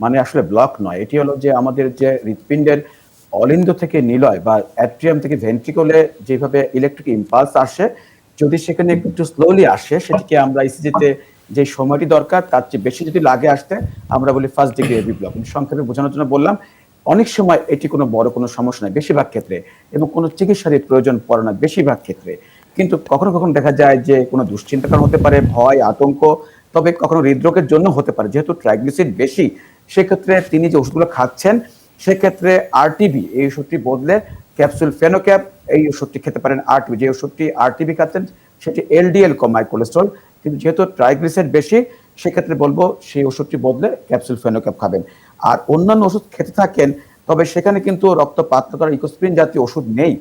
মানে আসলে ব্লক নয়, এটি হলো যে আমাদের যে হৃৎপিণ্ডের অলিন্দ থেকে নিলয় বা অ্যাট্রিয়াম থেকে ভেন্ট্রিকলে যেভাবে ইলেকট্রিক ইম্পালস আসে, যদি সেখানে একটু স্লোলি আসে, সেটিকে আমরা ইসিজিতে যে সময়টি দরকার তার চেয়ে বেশি যদি লাগে আসতে, আমরা বলি ফার্স্ট ডিগ্রি এভি ব্লক। সংক্ষেপে বোঝানোর জন্য বললাম, অনেক সময় এটি কোনো বড় কোনো সমস্যা নয় বেশিরভাগ ক্ষেত্রে, এবং কোনো চিকিৎসারই প্রয়োজন পড়ে না বেশিরভাগ ক্ষেত্রে। কিন্তু কখনো কখনো দেখা যায় যে কোনো দুশ্চিন্তার কারণ হতে পারে, ভয় আতঙ্ক, তবে কখনো হৃদরোগের জন্য হতে পারে। যেহেতু ট্রাইগ্লিসাইড বেশি, সেক্ষেত্রে তিনি যে ওষুধগুলো খাচ্ছেন, সেক্ষেত্রে আরটিবি এই ওষুধটি বদলে ক্যাপসুল ফেনোক্যাপ এই ওষুধটি খেতে পারেন। আরটিবি যে ওষুধটি আরটিবি খাচ্ছেন সেটি এলডিএল কমায় কোলেস্ট্রল, কিন্তু যেহেতু ট্রাইগ্লিসাইড বেশি, সেক্ষেত্রে বলবো সেই ওষুধটি বদলে ক্যাপসুল ফেনোক্যাপ খাবেন। আর অন্যান্য ওষুধ খেতে থাকেন, তবে সেখানে কিন্তু রক্ত পাতলা করার ইকোস্প্রিন জাতীয় ওষুধ নেই।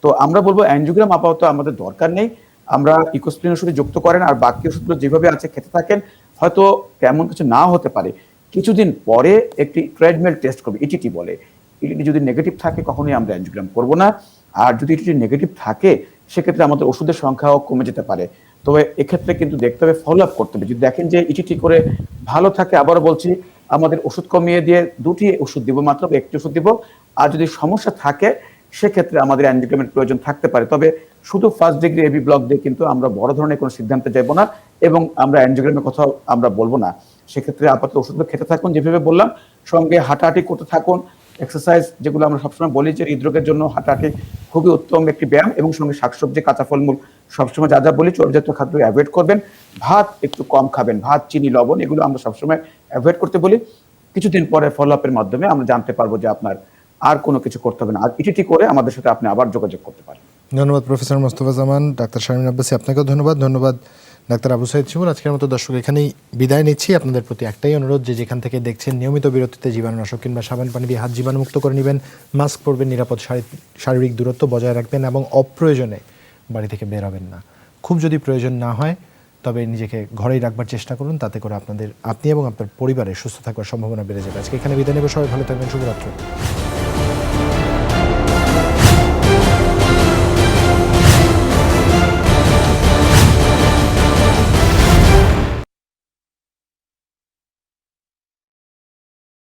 তো আমরা বলবো অ্যানজিওগ্রাম আপাতত আমাদের দরকার নেই, আমরা ইকোস্প্রিন ওষুধে যুক্ত করেন, আর বাকি ওষুধগুলো যেভাবে আছে খেতে থাকেন। হয়তো তেমন কিছু না হতে পারে, কিছুদিন পরে একটি ট্রেডমিল টেস্ট করবে, ইটিটি বলে। ইটিটি যদি নেগেটিভ থাকে, কখনোই আমরা অ্যানজিওগ্রাম করবো না। আর যদি ইটিটি নেগেটিভ থাকে, সেক্ষেত্রে আমাদের ওষুধের সংখ্যাও কমে যেতে পারে। তবে এক্ষেত্রে কিন্তু দেখতে হবে, ফলো আপ করতে হবে। যদি দেখেন যে ইটিটি করে ভালো থাকে, আবারও বলছি আমাদের ওষুধ কমিয়ে দিয়ে 2টি ওষুধ দিব, মাত্র 1টি ওষুধ দিব। আর যদি সমস্যা থাকে, সেক্ষেত্রে আমাদের অ্যানজিওগ্রামের প্রয়োজন থাকতে পারে। তবে শুধু ফার্স্ট ডিগ্রি এভি ব্লক দিয়ে কিন্তু আমরা বড় ধরনের কোনো সিদ্ধান্তে যাব না, এবং আমরা অ্যানজিওগ্রামের কথা আমরা বলবো না। সেক্ষেত্রে আপাতত ওষুধগুলো খেতে থাকুন যেভাবে বললাম, সঙ্গে হাঁটাহাঁটি করতে থাকুন, এক্সারসাইজ যেগুলো আমরা সবসময় বলি যে হৃদরোগের জন্য হাঁটাহাঁটি খুবই উত্তম একটি ব্যায়াম, এবং সঙ্গে শাকসবজি কাঁচা ফলমূল সবসময় যা যা বলি চর্বিজাতীয় খাদ্য অ্যাভয়েড করবেন। ভাত একটু কম খাবেন, ভাত চিনি লবণ এগুলো আমরা সবসময় অ্যাভয়েড করতে বলি। কিছুদিন পরে ফলো আপের মাধ্যমে আমরা জানতে পারবো যে আপনার আর কোনো কিছু করতে হবে না, আর ইটিটি করে আমাদের সাথে আপনি আবার যোগাযোগ করতে পারেন। ধন্যবাদ প্রফেসর মোস্তফাজ্জামান। ডাক্তার শারমিন আব্বাসী আপনাকেও ধন্যবাদ ডাক্তার আবু সাইদ শিমুল। আজকের মতো দর্শক এখানেই বিদায় নিচ্ছি। আপনাদের প্রতি একটাই অনুরোধ, যে যেখান থেকে দেখছেন নিয়মিত বিরতিতে জীবাণুনাশক কিংবা সাবান পানি দিয়ে হাত জীবাণুমুক্ত করে নেবেন, মাস্ক পরবেন, নিরাপদ শারীরিক দূরত্ব বজায় রাখবেন, এবং অপ্রয়োজনে বাড়ি থেকে বের হবেন না। খুব যদি প্রয়োজন না হয়, তবে নিজেকে ঘরেই রাখবার চেষ্টা করুন, তাতে করে আপনি এবং আপনার পরিবারের সুস্থ থাকবার সম্ভাবনা বেড়ে যাবে। আজকে এখানে বিদায় নেব, সবাই ভালো থাকবেন, শুভরাত্রি।